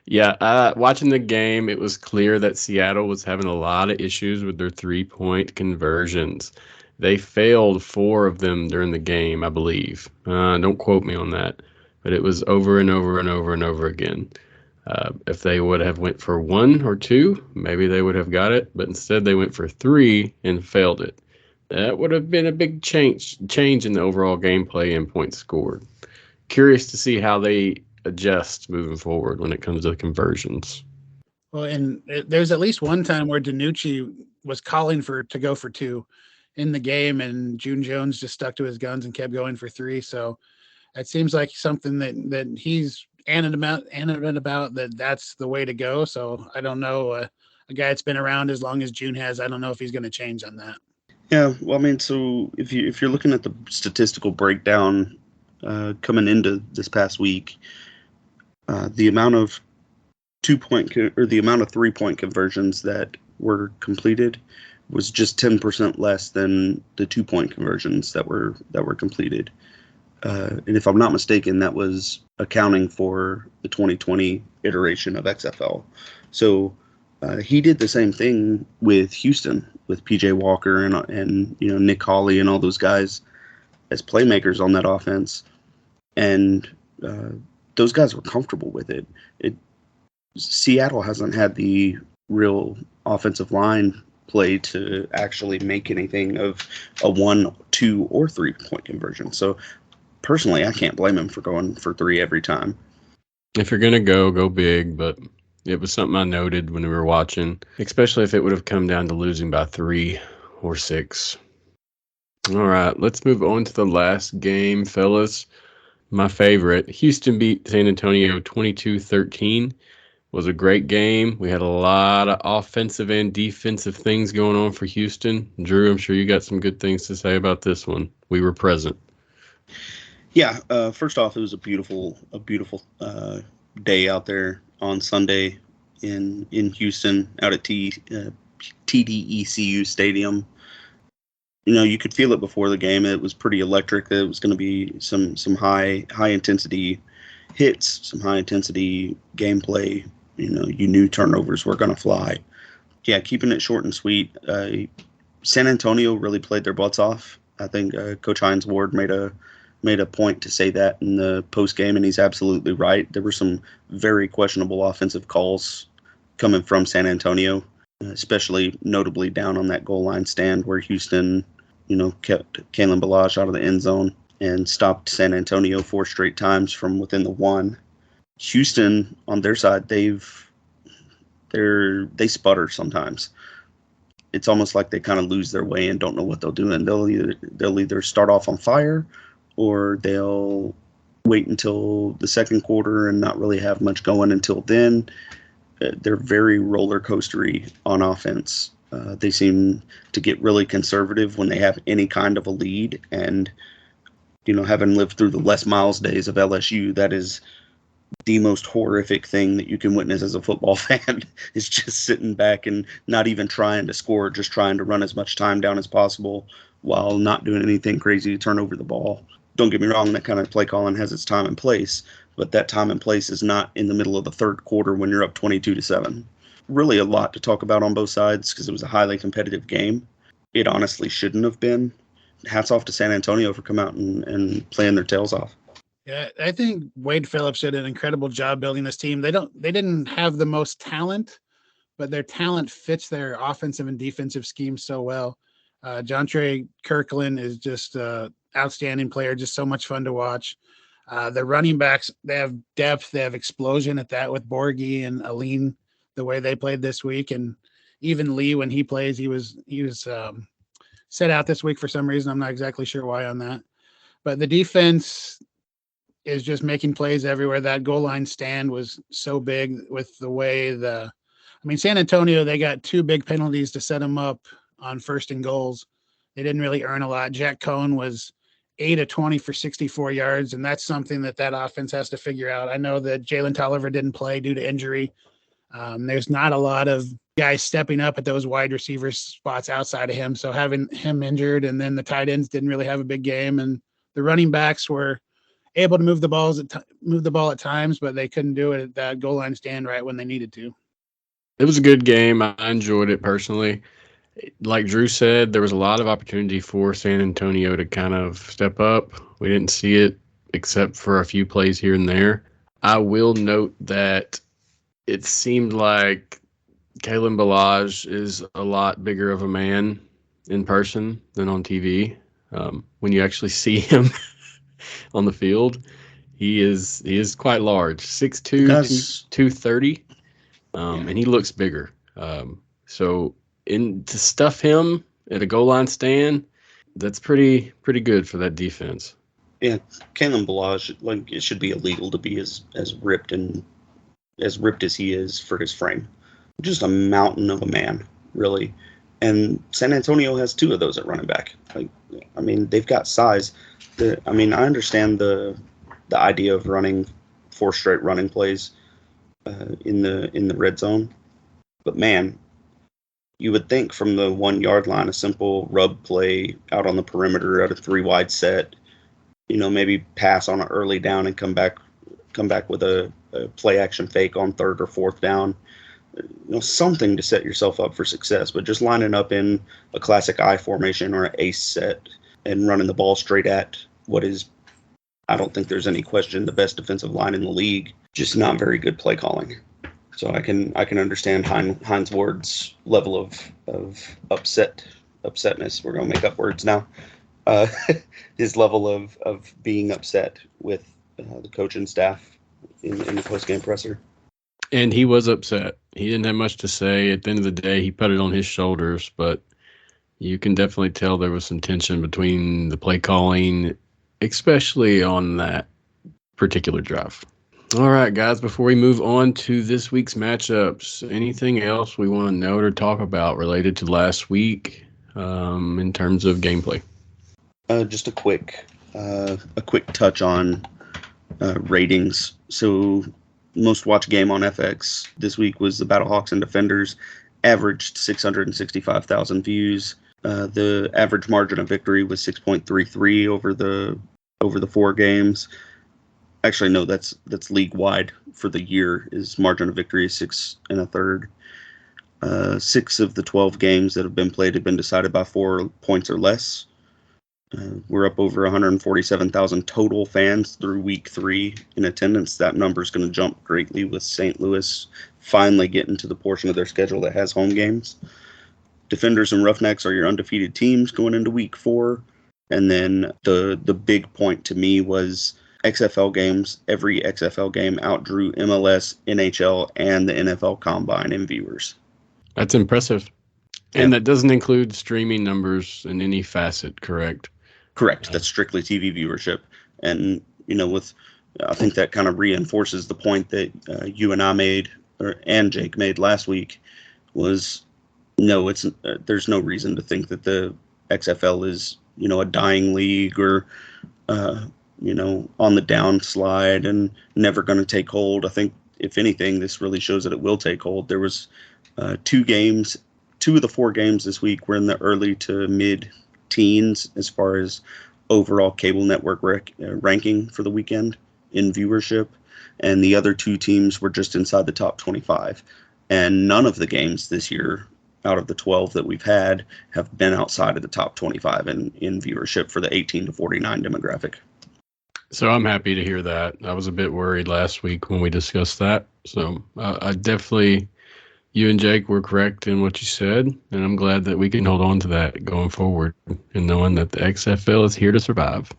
Yeah, watching the game, it was clear that Seattle was having a lot of issues with their 3-point conversions. They failed 4 of them during the game, I believe. Don't quote me on that, but it was over and over and over and over again. If they would have went for 1 or 2, maybe they would have got it, but instead they went for 3 and failed it. That would have been a big change in the overall gameplay and points scored. Curious to see how they adjust moving forward when it comes to the conversions. Well, and there's at least one time where DiNucci was calling to go for 2 in the game, and June Jones just stuck to his guns and kept going for 3. So it seems like something that he's animate about that's the way to go. So I don't know, a guy that's been around as long as June has, I don't know if he's going to change on that. Yeah, well, I mean, so if you're looking at the statistical breakdown coming into this past week, the amount of 3-point conversions that were completed was just 10% less than the 2-point conversions that were completed. And if I'm not mistaken, that was accounting for the 2020 iteration of XFL. So he did the same thing with Houston, with PJ Walker and Nick Hawley and all those guys as playmakers on that offense. And those guys were comfortable with it. Seattle hasn't had the real offensive line play to actually make anything of a 1, 2, or 3-point conversion. So personally, I can't blame him for going for 3 every time. If you're going to go big, but it was something I noted when we were watching, especially if it would have come down to losing by 3 or 6. All right, let's move on to the last game, fellas. My favorite, Houston beat San Antonio 22-13. Was a great game. We had a lot of offensive and defensive things going on for Houston. Drew, I'm sure you got some good things to say about this one. We were present. Yeah. First off, it was a beautiful day out there on Sunday in Houston, out at TDECU Stadium. You could feel it before the game. It was pretty electric. It was going to be some high intensity hits, some high intensity gameplay. You knew turnovers were going to fly. Yeah, keeping it short and sweet. San Antonio really played their butts off. I think Coach Hines Ward made a point to say that in the post game, and he's absolutely right. There were some very questionable offensive calls coming from San Antonio, especially notably down on that goal line stand where Houston, kept Kalen Ballage out of the end zone and stopped San Antonio 4 straight times from within the 1. Houston, on their side, they sputter sometimes. It's almost like they kind of lose their way and don't know what they'll do, and they'll either start off on fire or they'll wait until the second quarter and not really have much going until then. They're very roller coastery on offense. They seem to get really conservative when they have any kind of a lead, and having lived through the Les Miles days of LSU, that is the most horrific thing that you can witness as a football fan is just sitting back and not even trying to score, just trying to run as much time down as possible while not doing anything crazy to turn over the ball. Don't get me wrong, that kind of play calling has its time and place, but that time and place is not in the middle of the third quarter when you're up 22-7. Really a lot to talk about on both sides because it was a highly competitive game. It honestly shouldn't have been. Hats off to San Antonio for coming out and playing their tails off. Yeah, I think Wade Phillips did an incredible job building this team. They didn't have the most talent, but their talent fits their offensive and defensive scheme so well. Jontre Kirkland is just an outstanding player, just so much fun to watch. The running backs, they have depth, they have explosion at that with Borghi and Aline, the way they played this week. And even Lee, when he plays, he was set out this week for some reason. I'm not exactly sure why on that. But the defense is just making plays everywhere. That goal line stand was so big with the way San Antonio, they got 2 big penalties to set them up on 1st and goals. They didn't really earn a lot. Jack Cohn was 8 of 20 for 64 yards, and that's something that offense has to figure out. I know that Jalen Tolliver didn't play due to injury. There's not a lot of guys stepping up at those wide receiver spots outside of him. So having him injured, and then the tight ends didn't really have a big game, and the running backs were able to move the ball at times, but they couldn't do it at that goal line stand right when they needed to. It was a good game. I enjoyed it personally. Like Drew said, there was a lot of opportunity for San Antonio to kind of step up. We didn't see it except for a few plays here and there. I will note that it seemed like Kalen Ballage is a lot bigger of a man in person than on TV. When you actually see him on the field, he is quite large, 6'2", 230, and he looks bigger. So to stuff him at a goal line stand, that's pretty good for that defense. Yeah, Kalen Ballage, it should be illegal to be as ripped as he is for his frame. Just a mountain of a man, really. And San Antonio has 2 of those at running back. They've got size. I understand the idea of running 4 straight running plays in the red zone, but man, you would think from the 1 yard line, a simple rub play out on the perimeter at a 3 wide set, maybe pass on an early down and come back with a play action fake on 3rd or 4th down. Something to set yourself up for success, but just lining up in a classic I formation or an ace set and running the ball straight at what is, I don't think there's any question, the best defensive line in the league, just not very good play calling. So I can understand Hines Ward's level of upsetness. We're going to make up words now. His level of being upset with the coaching staff in the post-game presser. And he was upset. He didn't have much to say. At the end of the day, he put it on his shoulders, but you can definitely tell there was some tension between the play calling, especially on that particular drive. All right, guys, before we move on to this week's matchups, anything else we want to note or talk about related to last week in terms of gameplay? Just a quick touch on ratings. So, most watched game on FX this week was the Battlehawks and Defenders, averaged 665,000 views. The average margin of victory was 6.33 over the 4 games. Actually, no, that's league wide for the year. Is margin of victory is 6 1/3. 6 of the 12 games that have been played have been decided by 4 points or less. We're up over 147,000 total fans through week 3 in attendance. That number is going to jump greatly with St. Louis finally getting to the portion of their schedule that has home games. Defenders and Roughnecks are your undefeated teams going into week 4. And then the big point to me was XFL games. Every XFL game outdrew MLS, NHL, and the NFL Combine in viewers. That's impressive. And that doesn't include streaming numbers in any facet, correct? Correct. That's strictly TV viewership. And, I think that kind of reinforces the point that you and I made, and Jake made last week, was there's no reason to think that the XFL is, a dying league or, on the downslide and never going to take hold. I think, if anything, this really shows that it will take hold. There was 2 of the 4 games this week were in the early to mid-teens as far as overall cable network ranking for the weekend in viewership, and the other 2 teams were just inside the top 25. And none of the games this year, out of the 12 that we've had, have been outside of the top 25 in viewership for the 18 to 49 demographic. So I'm happy to hear that. I was a bit worried last week when we discussed that. So I definitely, you and Jake were correct in what you said, and I'm glad that we can hold on to that going forward and knowing that the XFL is here to survive.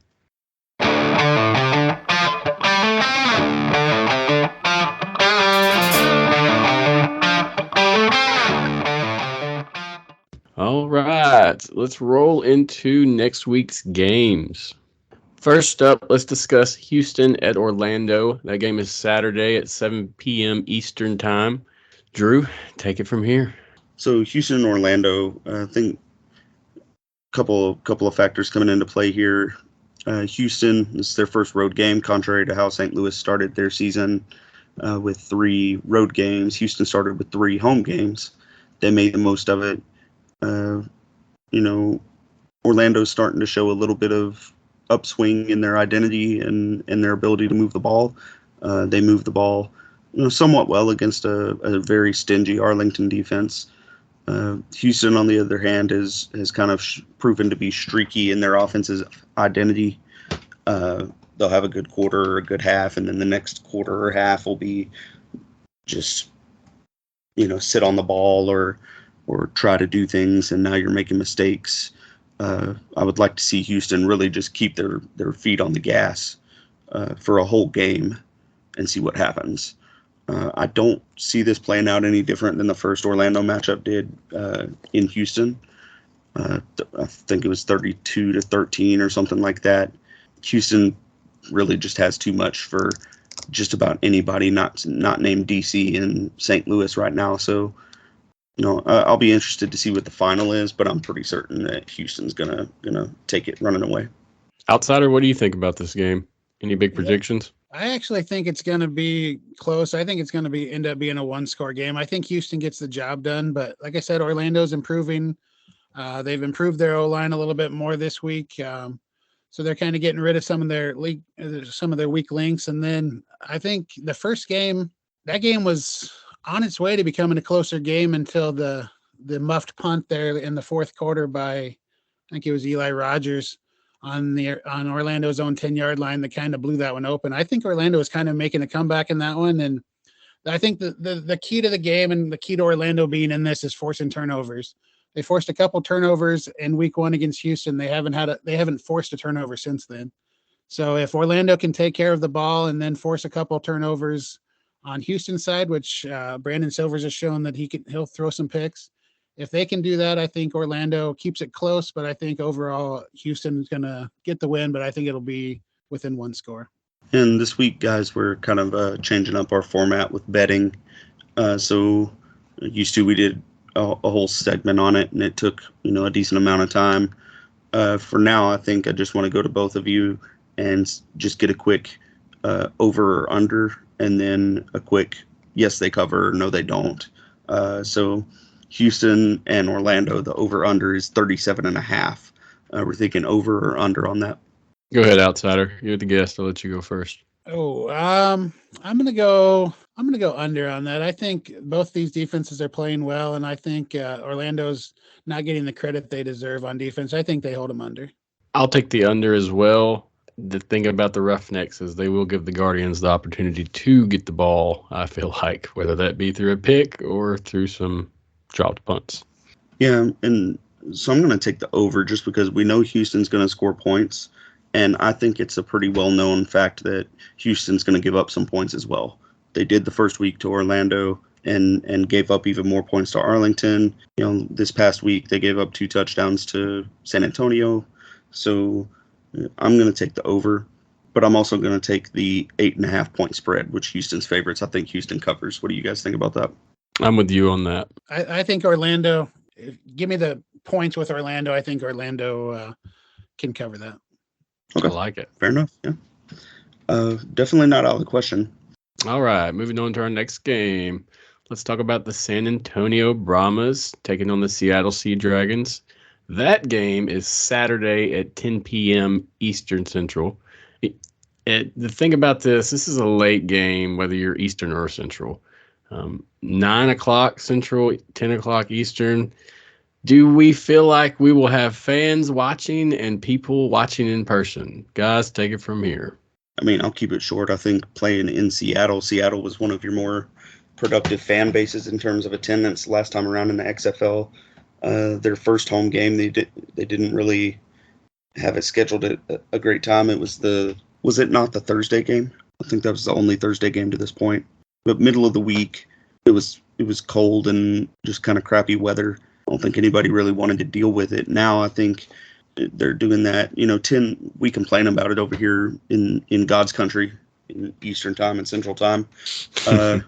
All right, let's roll into next week's games. First up, let's discuss Houston at Orlando. That game is Saturday at 7 p.m. Eastern Time. Drew, take it from here. So Houston and Orlando, I think a couple of factors coming into play here. Houston, this is their first road game, contrary to how St. Louis started their season with 3 road games. Houston started with 3 home games. They made the most of it. Orlando's starting to show a little bit of upswing in their identity and their ability to move the ball. They move the ball somewhat well against a very stingy Arlington defense. Houston, on the other hand, has kind of proven to be streaky in their offensive identity. They'll have a good quarter or a good half, and then the next quarter or half will be just sit on the ball or try to do things, and now you're making mistakes. I would like to see Houston really just keep their feet on the gas for a whole game and see what happens. I don't see this playing out any different than the first Orlando matchup did in Houston. I think it was 32-13 or something like that. Houston really just has too much for just about anybody not named DC in St. Louis right now. So, I'll be interested to see what the final is, but I'm pretty certain that Houston's gonna take it running away. Outsider, what do you think about this game? Any big predictions? I actually think it's going to be close. I think it's going to end up being a 1-score game. I think Houston gets the job done, but like I said, Orlando's improving. They've improved their O-line a little bit more this week. So they're kind of getting rid of some of their weak links. And then I think the first game, that game was on its way to becoming a closer game until the muffed punt there in the 4th quarter by, I think it was Eli Rogers on Orlando's own 10-yard line that kind of blew that one open. I think Orlando is kind of making a comeback in that one. And I think the key to the game and the key to Orlando being in this is forcing turnovers. They forced a couple turnovers in week 1 against Houston. They haven't forced a turnover since then. So if Orlando can take care of the ball and then force a couple turnovers on Houston's side, which Brandon Silvers has shown that he'll throw some picks. If they can do that, I think Orlando keeps it close, but I think overall Houston is going to get the win, but I think it'll be within 1 score. And this week, guys, we're kind of changing up our format with betting. So used to we did a whole segment on it, and it took a decent amount of time. For now, I think I just want to go to both of you and just get a quick over or under, and then a quick yes they cover or no they don't. So Houston and Orlando, the over under is 37.5. We're thinking over or under on that. Go ahead, outsider. You're the guest. I'll let you go first. Oh, I'm gonna go under on that. I think both these defenses are playing well, and I think Orlando's not getting the credit they deserve on defense. I think they hold them under. I'll take the under as well. The thing about the Roughnecks is they will give the Guardians the opportunity to get the ball, I feel like, whether that be through a pick or through some dropped punts. Yeah, and so I'm going to take the over just because we know Houston's going to score points, and I think it's a pretty well-known fact that Houston's going to give up some points as well. They did the first week to Orlando and gave up even more points to Arlington. This past week they gave up 2 touchdowns to San Antonio. So I'm going to take the over, but I'm also going to take the 8.5 point spread, which Houston's favorites. I think Houston covers. What do you guys think about that? I'm with you on that. I think Orlando. Give me the points with Orlando. I think Orlando can cover that. Okay. I like it. Fair enough. Yeah. Definitely not out of the question. All right, moving on to our next game. Let's talk about the San Antonio Brahmas taking on the Seattle Sea Dragons. That game is Saturday at 10 p.m. Eastern Central. The thing about this is a late game, whether you're Eastern or Central. 9 o'clock Central, 10 o'clock Eastern. Do we feel like we will have fans watching and people watching in person? Guys, take it from here. I mean, I'll keep it short. I think playing in Seattle was one of your more productive fan bases in terms of attendance last time around in the XFL. Their first home game, they didn't really have it scheduled at a great time. Was it not the Thursday game? I think that was the only Thursday game to this point. But middle of the week, it was cold and just kind of crappy weather. I don't think anybody really wanted to deal with it. Now I think they're doing that. We complain about it over here in God's country, in Eastern time and Central time. But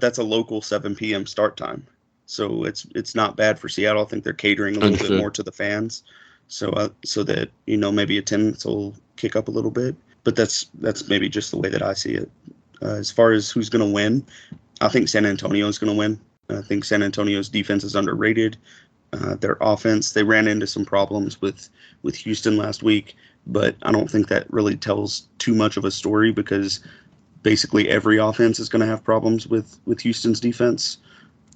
that's a local 7 p.m. start time. So it's not bad for Seattle. I think they're catering a little bit more to the fans. So that, maybe attendance will kick up a little bit. But that's maybe just the way that I see it. As far as who's going to win, I think San Antonio is going to win. I think San Antonio's defense is underrated. Their offense, they ran into some problems with Houston last week, but I don't think that really tells too much of a story because basically every offense is going to have problems with Houston's defense,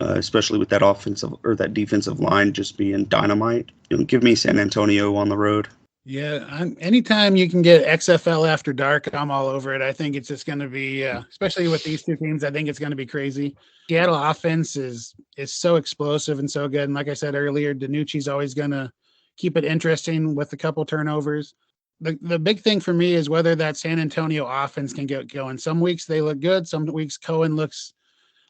especially with that offensive or that defensive line just being dynamite. Give me San Antonio on the road. Yeah, anytime you can get XFL after dark, I'm all over it. I think it's just going to be, especially with these two teams, I think it's going to be crazy. Seattle offense is so explosive and so good. And like I said earlier, Danucci's always going to keep it interesting with a couple turnovers. The big thing for me is whether that San Antonio offense can get going. Some weeks they look good. Some weeks Cohen looks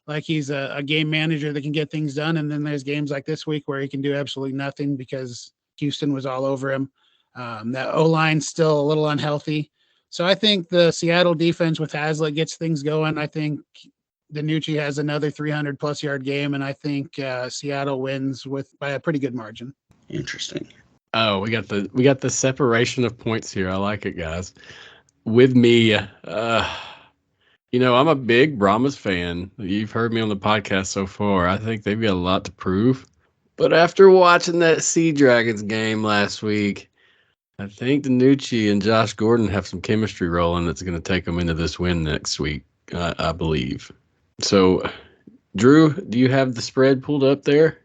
like he's a game manager that can get things done. And then there's games like this week where he can do absolutely nothing because Houston was all over him. That O-line's still a little unhealthy. So I think the Seattle defense with Hazlitt gets things going. I think Danucci has another 300-plus yard game, and I think Seattle wins by a pretty good margin. Interesting. Oh, we got the separation of points here. I like it, guys. With me, I'm a big Brahmas fan. You've heard me on the podcast so far. I think they've got a lot to prove. But after watching that Sea Dragons game last week, I think Danucci and Josh Gordon have some chemistry rolling that's going to take them into this win next week, I believe. So, Drew, do you have the spread pulled up there?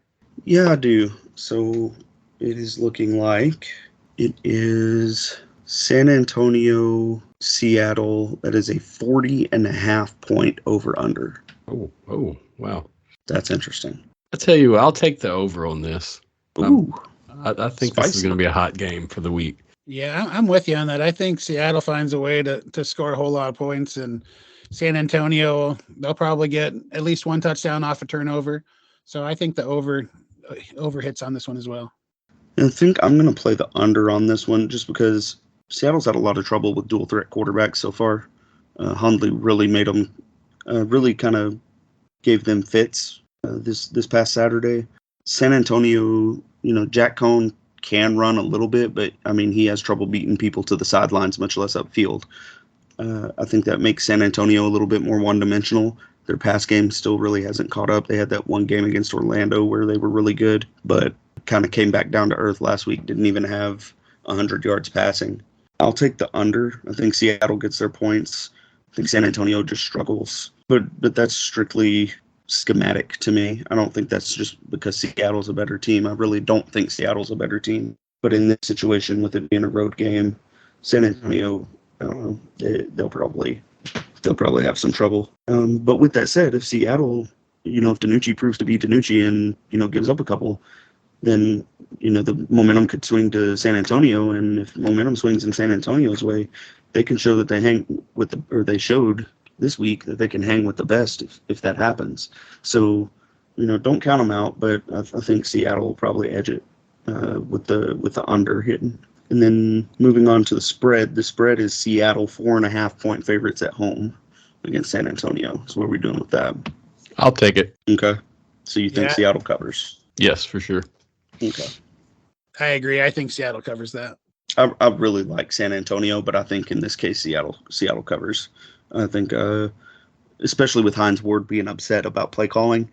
Yeah, I do. So it is looking like it is San Antonio, Seattle. That is a 40.5 point over under. Oh, wow. That's interesting. I tell you, I'll take the over on this. Ooh. I think Spicy. This is going to be a hot game for the week. Yeah, I'm with you on that. I think Seattle finds a way to score a whole lot of points, and San Antonio, they'll probably get at least one touchdown off a turnover. So I think the over hits on this one as well. And I think I'm going to play the under on this one just because Seattle's had a lot of trouble with dual threat quarterbacks so far. Hundley really made them, really kind of gave them fits this past Saturday. San Antonio, Jack Cohn can run a little bit, but I mean, he has trouble beating people to the sidelines, much less upfield. I think that makes San Antonio a little bit more one-dimensional. Their pass game still really hasn't caught up. They had that one game against Orlando where they were really good, but kind of came back down to earth last week. Didn't even have 100 yards passing. I'll take the under. I think Seattle gets their points. I think San Antonio just struggles. But that's strictly schematic to me. I don't think that's just because Seattle's a better team. I really don't think Seattle's a better team. But in this situation, with it being a road game, San Antonio, I don't know, they'll probably have some trouble. But with that said, if Seattle, if DiNucci proves to be DiNucci and, gives up a couple, then, the momentum could swing to San Antonio. And if momentum swings in San Antonio's way, they can show that they they showed this week that they can hang with the best if that happens. So, don't count them out, but I think Seattle will probably edge it with the under hitting. And then moving on to the spread is Seattle 4.5 point favorites at home against San Antonio. So what are we doing with that? I'll take it. Okay. So you think Seattle covers? Yes, for sure. Okay. I agree. I think Seattle covers that. I really like San Antonio, but I think in this case Seattle covers. I think, especially with Hines Ward being upset about play calling,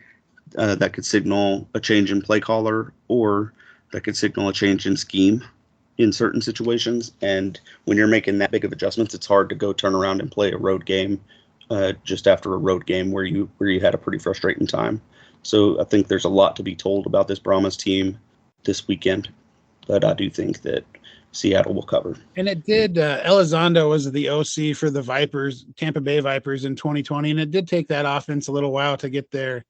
that could signal a change in play caller, or that could signal a change in scheme in certain situations. And when you're making that big of adjustments, it's hard to go turn around and play a road game just after a road game where you had a pretty frustrating time. So I think there's a lot to be told about this Brahmas team this weekend, but I do think that Seattle will cover. And it did. Elizondo was the OC for the Vipers, Tampa Bay Vipers in 2020, and it did take that offense a little while to get their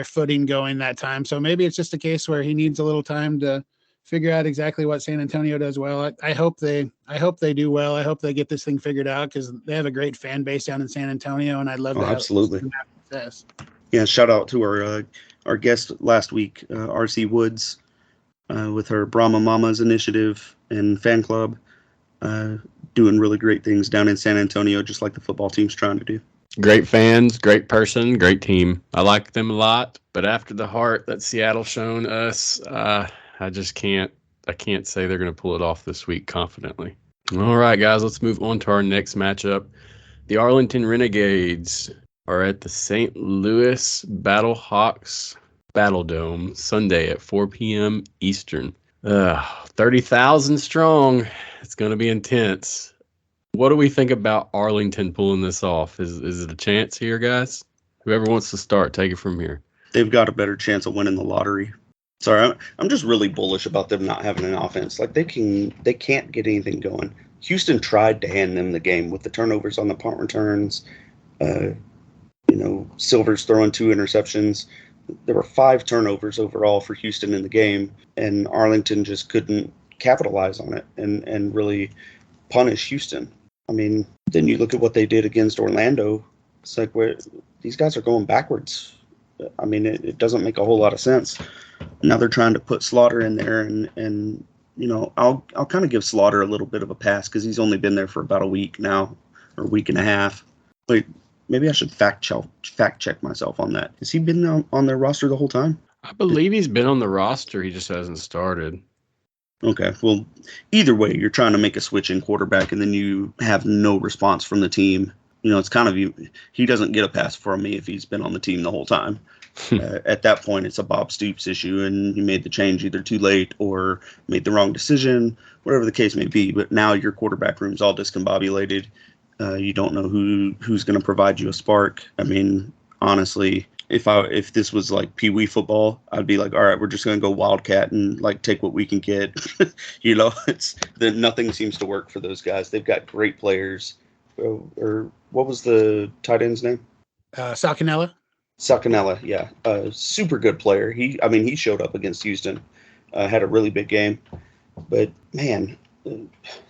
footing going that time. So maybe it's just a case where he needs a little time to figure out exactly what San Antonio does well. I hope they do well. I hope they get this thing figured out because they have a great fan base down in San Antonio, and I'd love to have success. Yeah, shout out to our guest last week, RC Woods, with her Brahma Mamas initiative and fan club, doing really great things down in San Antonio, just like the football team's trying to do. Great fans, great person, great team. I like them a lot, but after the heart that Seattle's shown us, I can't say they're going to pull it off this week confidently. All right, guys, let's move on to our next matchup. The Arlington Renegades are at the St. Louis Battlehawks Battle Dome Sunday at 4 p.m. Eastern. 30,000 strong. It's going to be intense. What do we think about Arlington pulling this off? Is it a chance here, guys? Whoever wants to start, take it from here. They've got a better chance of winning the lottery. Sorry, I'm just really bullish about them not having an offense. Like they can't get anything going. Houston tried to hand them the game with the turnovers on the punt returns. Silver's throwing 2 interceptions. There were 5 turnovers overall for Houston in the game, and Arlington just couldn't capitalize on it and really punish Houston. I mean, then you look at what they did against Orlando. It's like these guys are going backwards. I mean, it doesn't make a whole lot of sense. Now they're trying to put Slaughter in there, and I'll kind of give Slaughter a little bit of a pass because he's only been there for about a week now, or a week and a half. But maybe I should fact check myself on that. Has he been on their roster the whole time? I believe he's been on the roster. He just hasn't started. Okay, well, either way, you're trying to make a switch in quarterback, and then you have no response from the team. It's kind of he doesn't get a pass from me if he's been on the team the whole time. At that point, it's a Bob Stoops issue, and he made the change either too late or made the wrong decision, whatever the case may be. But now your quarterback room's all discombobulated. You don't know who's going to provide you a spark. I mean, honestly, if this was like Pee Wee football, I'd be like, all right, we're just going to go Wildcat and like take what we can get. Nothing seems to work for those guys. They've got great players. Or what was the tight end's name? Sacanella, yeah. Super good player. He showed up against Houston, had a really big game. But, man,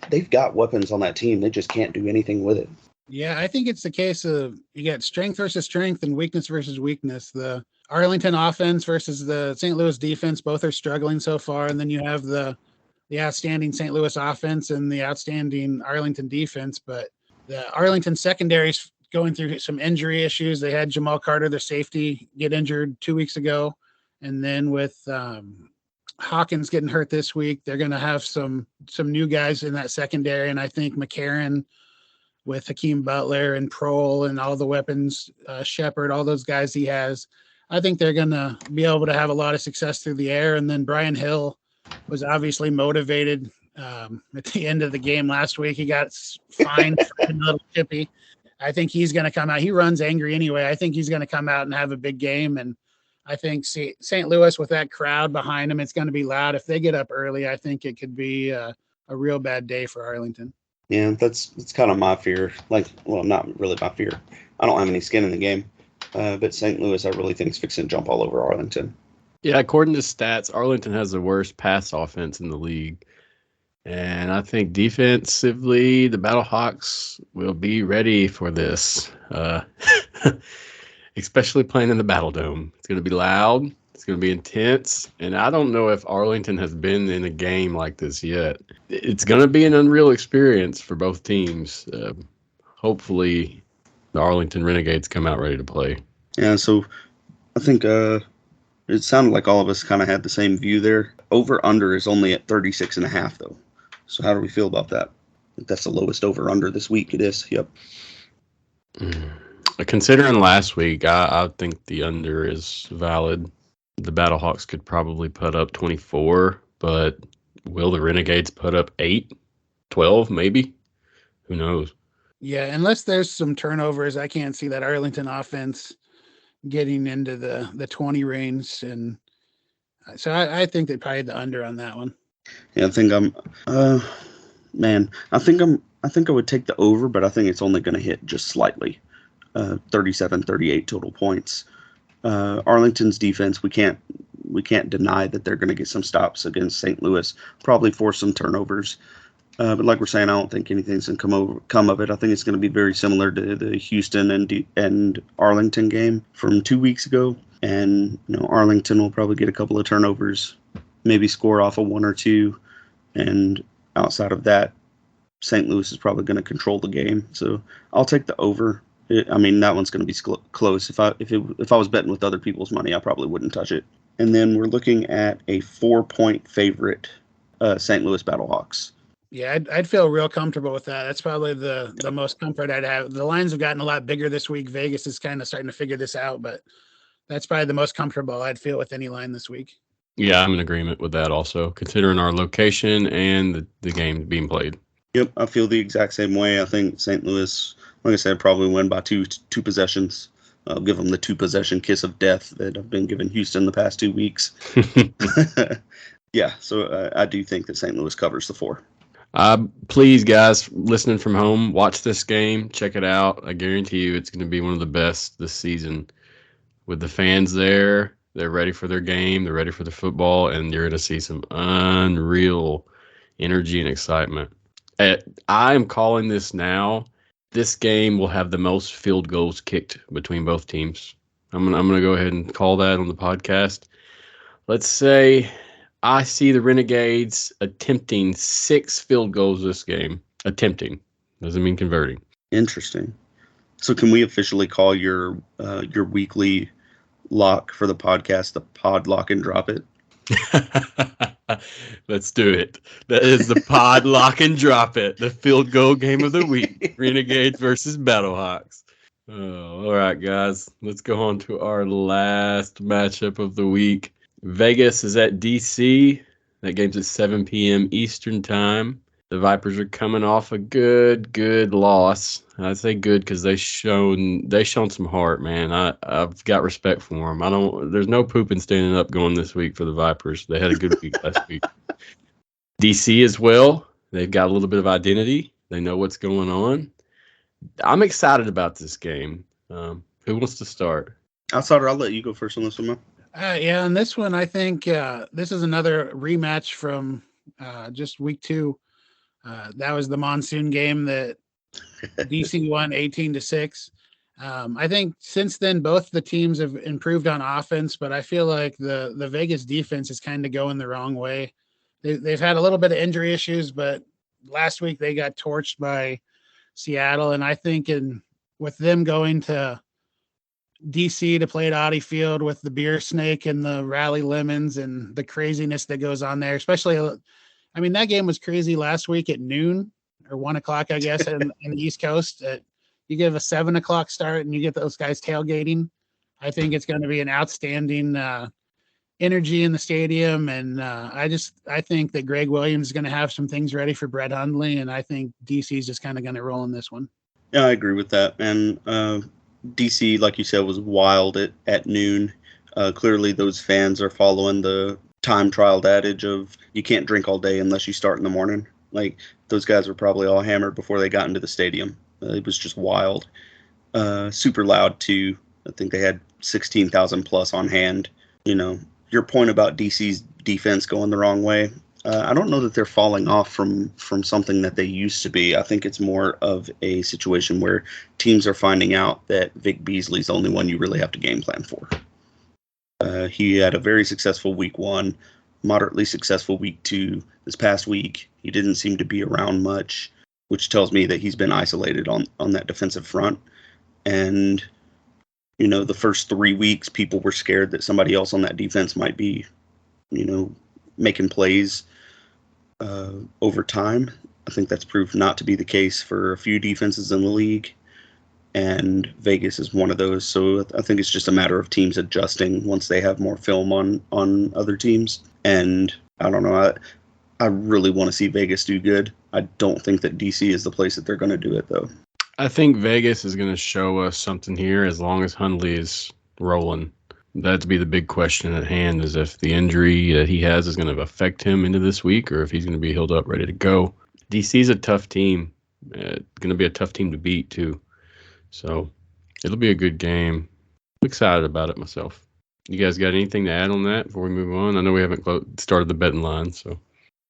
they've got weapons on that team. They just can't do anything with it. Yeah, I think it's the case of you got strength versus strength and weakness versus weakness. The Arlington offense versus the St. Louis defense, both are struggling so far. And then you have the the outstanding St. Louis offense and the outstanding Arlington defense, but the Arlington secondary is going through some injury issues. They had Jamal Carter, their safety, get injured 2 weeks ago. And then with Hawkins getting hurt this week, they're going to have some new guys in that secondary. And I think McCarron with Hakeem Butler and Prohl and all the weapons, Shepard, all those guys he has, I think they're going to be able to have a lot of success through the air. And then Brian Hill was obviously motivated at the end of the game last week. He got fined for a little chippy. I think he's going to come out. He runs angry anyway. I think he's going to come out and have a big game. And I think St. Louis, with that crowd behind them, it's going to be loud. If they get up early, I think it could be a real bad day for Arlington. Yeah, that's kind of my fear. Not really my fear. I don't have any skin in the game. But St. Louis, I really think is fixing to jump all over Arlington. Yeah, according to stats, Arlington has the worst pass offense in the league. And I think defensively, the Battlehawks will be ready for this, especially playing in the Battle Dome. It's going to be loud. It's going to be intense. And I don't know if Arlington has been in a game like this yet. It's going to be an unreal experience for both teams. Hopefully, the Arlington Renegades come out ready to play. Yeah, so I think it sounded like all of us kind of had the same view there. Over-under is only at 36.5, though. So how do we feel about that? I think that's the lowest over-under this week. It is, yep. Considering last week, I think the under is valid. The Battlehawks could probably put up 24, but will the Renegades put up 8, 12, maybe? Who knows? Yeah, unless there's some turnovers, I can't see that Arlington offense getting into the 20 range. And so I think they probably had the under on that one. Yeah, I think I think I would take the over, but I think it's only going to hit just slightly. 37, 38 total points. Arlington's defense, we can't deny that they're going to get some stops against St. Louis, probably force some turnovers. But like we're saying, I don't think anything's going to come of it. I think it's going to be very similar to the Houston and Arlington game from 2 weeks ago. And Arlington will probably get a couple of turnovers, maybe score off a 1 or 2, and outside of that, St. Louis is probably going to control the game. So I'll take the over. That one's going to be close. If I was betting with other people's money, I probably wouldn't touch it. And then we're looking at a 4-point favorite, St. Louis Battlehawks. Yeah, I'd feel real comfortable with that. That's probably the most comfort I'd have. The lines have gotten a lot bigger this week. Vegas is kind of starting to figure this out, but that's probably the most comfortable I'd feel with any line this week. Yeah, I'm in agreement with that also, considering our location and the game being played. Yep, I feel the exact same way. I think St. Louis, like I said, probably win by two possessions. I'll give them the 2-possession kiss of death that I've been giving Houston the past 2 weeks. Yeah, so I do think that St. Louis covers the 4. Please, guys, listening from home, watch this game. Check it out. I guarantee you it's going to be one of the best this season. With the fans there, they're ready for their game. They're ready for the football, and you're going to see some unreal energy and excitement. I am calling this now. This game will have the most field goals kicked between both teams. I'm gonna go ahead and call that on the podcast. Let's say I see the Renegades attempting 6 field goals this game. Attempting doesn't mean converting. Interesting. So can we officially call your weekly lock for the podcast the pod lock and drop it? Let's do it. That is the pod lock and drop it. The field goal game of the week. Renegades versus Battlehawks. Oh, all right, guys. Let's go on to our last matchup of the week. Vegas is at DC. That game's at 7 p.m. Eastern time. The Vipers are coming off a good loss. I say good because they shown some heart, man. I've got respect for them. There's no pooping standing up going this week for the Vipers. They had a good week last week. DC as well. They've got a little bit of identity. They know what's going on. I'm excited about this game. Who wants to start? Outsider, I'll let you go first on this one, man. Yeah, on this one, I think this is another rematch from just week 2. That was the monsoon game that DC won 18-6. I think since then, both the teams have improved on offense, but I feel like the Vegas defense is kind of going the wrong way. they've had a little bit of injury issues, but last week they got torched by Seattle. And I think with them going to DC to play at Audi Field with the beer snake and the rally lemons and the craziness that goes on there, especially, I mean, that game was crazy last week at noon or 1 o'clock, I guess, in the East Coast. You give a 7 o'clock start and you get those guys tailgating. I think it's going to be an outstanding energy in the stadium. And I think that Greg Williams is going to have some things ready for Brett Hundley. And I think DC is just kind of going to roll in this one. Yeah, I agree with that. And DC, like you said, was wild at noon. Clearly, those fans are following the time-trialed adage of you can't drink all day unless you start in the morning. Like, those guys were probably all hammered before they got into the stadium. It was just wild. Super loud, too. I think they had 16,000 plus on hand. You know, your point about DC's defense going the wrong way, I don't know that they're falling off from something that they used to be. I think it's more of a situation where teams are finding out that Vic Beasley's the only one you really have to game plan for. He had a very successful week 1, moderately successful week 2. This past week, he didn't seem to be around much, which tells me that he's been isolated on that defensive front. And, you know, the first 3 weeks, people were scared that somebody else on that defense might be, you know, making plays over time. I think that's proved not to be the case for a few defenses in the league, and Vegas is one of those. So I think it's just a matter of teams adjusting once they have more film on other teams. And I don't know, I really want to see Vegas do good. I don't think that DC is the place that they're going to do it, though. I think Vegas is going to show us something here as long as Hundley is rolling. That'd be the big question at hand, is if the injury that he has is going to affect him into this week or if he's going to be healed up, ready to go. DC's a tough team. Going to be a tough team to beat, too. So it'll be a good game. I'm excited about it myself. You guys got anything to add on that before we move on? I know we haven't started the betting line. So.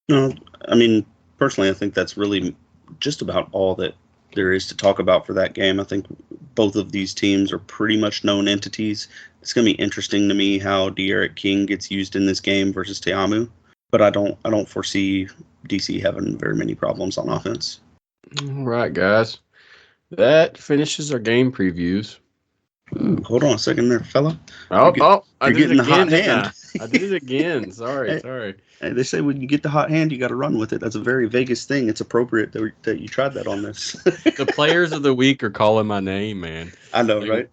No, I mean, personally, I think that's really just about all that there is to talk about for that game. I think both of these teams are pretty much known entities. It's going to be interesting to me how De'Aaron King gets used in this game versus Te'amu, but I don't foresee DC having very many problems on offense. All right, guys. That finishes our game previews. Ooh, hold on a second there, fella. I did it the hot again. hand. I did it again. Sorry. Hey, they say when you get the hot hand, you got to run with it. That's a very Vegas thing. It's appropriate that you tried that on this. The players of the week are calling my name, man. I know, right?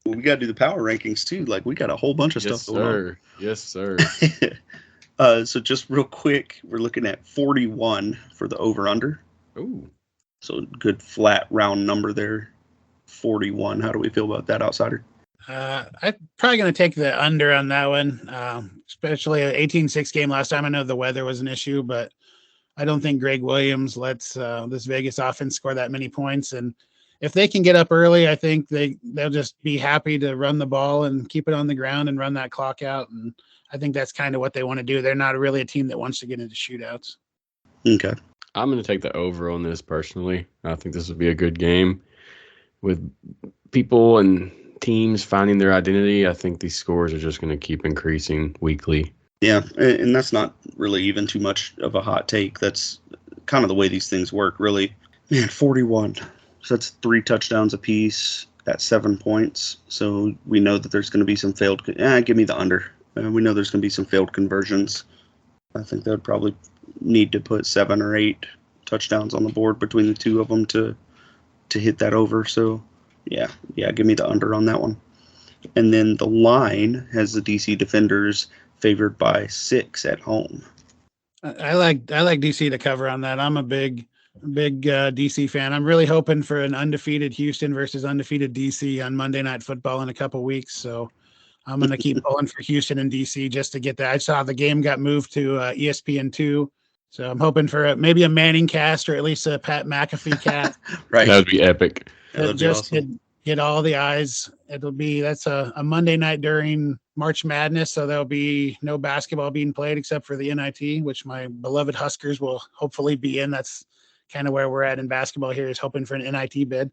Well, we got to do the power rankings too. Like, we got a whole bunch of stuff going on. Yes, sir. So just real quick, we're looking at 41 for the over-under. Ooh. So good flat round number there. 41. How do we feel about that, outsider? I'm probably going to take the under on that one, especially an 18-6 game last time. I know the weather was an issue, but I don't think Greg Williams lets this Vegas offense score that many points. And if they can get up early, I think they'll just be happy to run the ball and keep it on the ground and run that clock out. And I think that's kind of what they want to do. They're not really a team that wants to get into shootouts. Okay. I'm going to take the over on this personally. I think this will be a good game. With people and teams finding their identity, I think these scores are just going to keep increasing weekly. Yeah, and that's not really even too much of a hot take. That's kind of the way these things work, really. Man, 41. So that's 3 touchdowns apiece at 7 points. So we know that there's going to be some failed. Give me the under. We know there's going to be some failed conversions. I think they would probably need to put 7 or 8 touchdowns on the board between the two of them to hit that over. So yeah, give me the under on that one. And then the line has the DC Defenders favored by 6 at home. I like DC to cover on that. I'm a big DC fan. I'm really hoping for an undefeated Houston versus undefeated DC on Monday Night Football in a couple weeks. So I'm going to keep pulling for Houston and DC just to get that. I saw the game got moved to ESPN2. So I'm hoping for maybe a Manning cast or at least a Pat McAfee cast. Right. That would be epic. Just awesome. Get all the eyes. That's a Monday night during March Madness. So there'll be no basketball being played except for the NIT, which my beloved Huskers will hopefully be in. That's kind of where we're at in basketball here, is hoping for an NIT bid.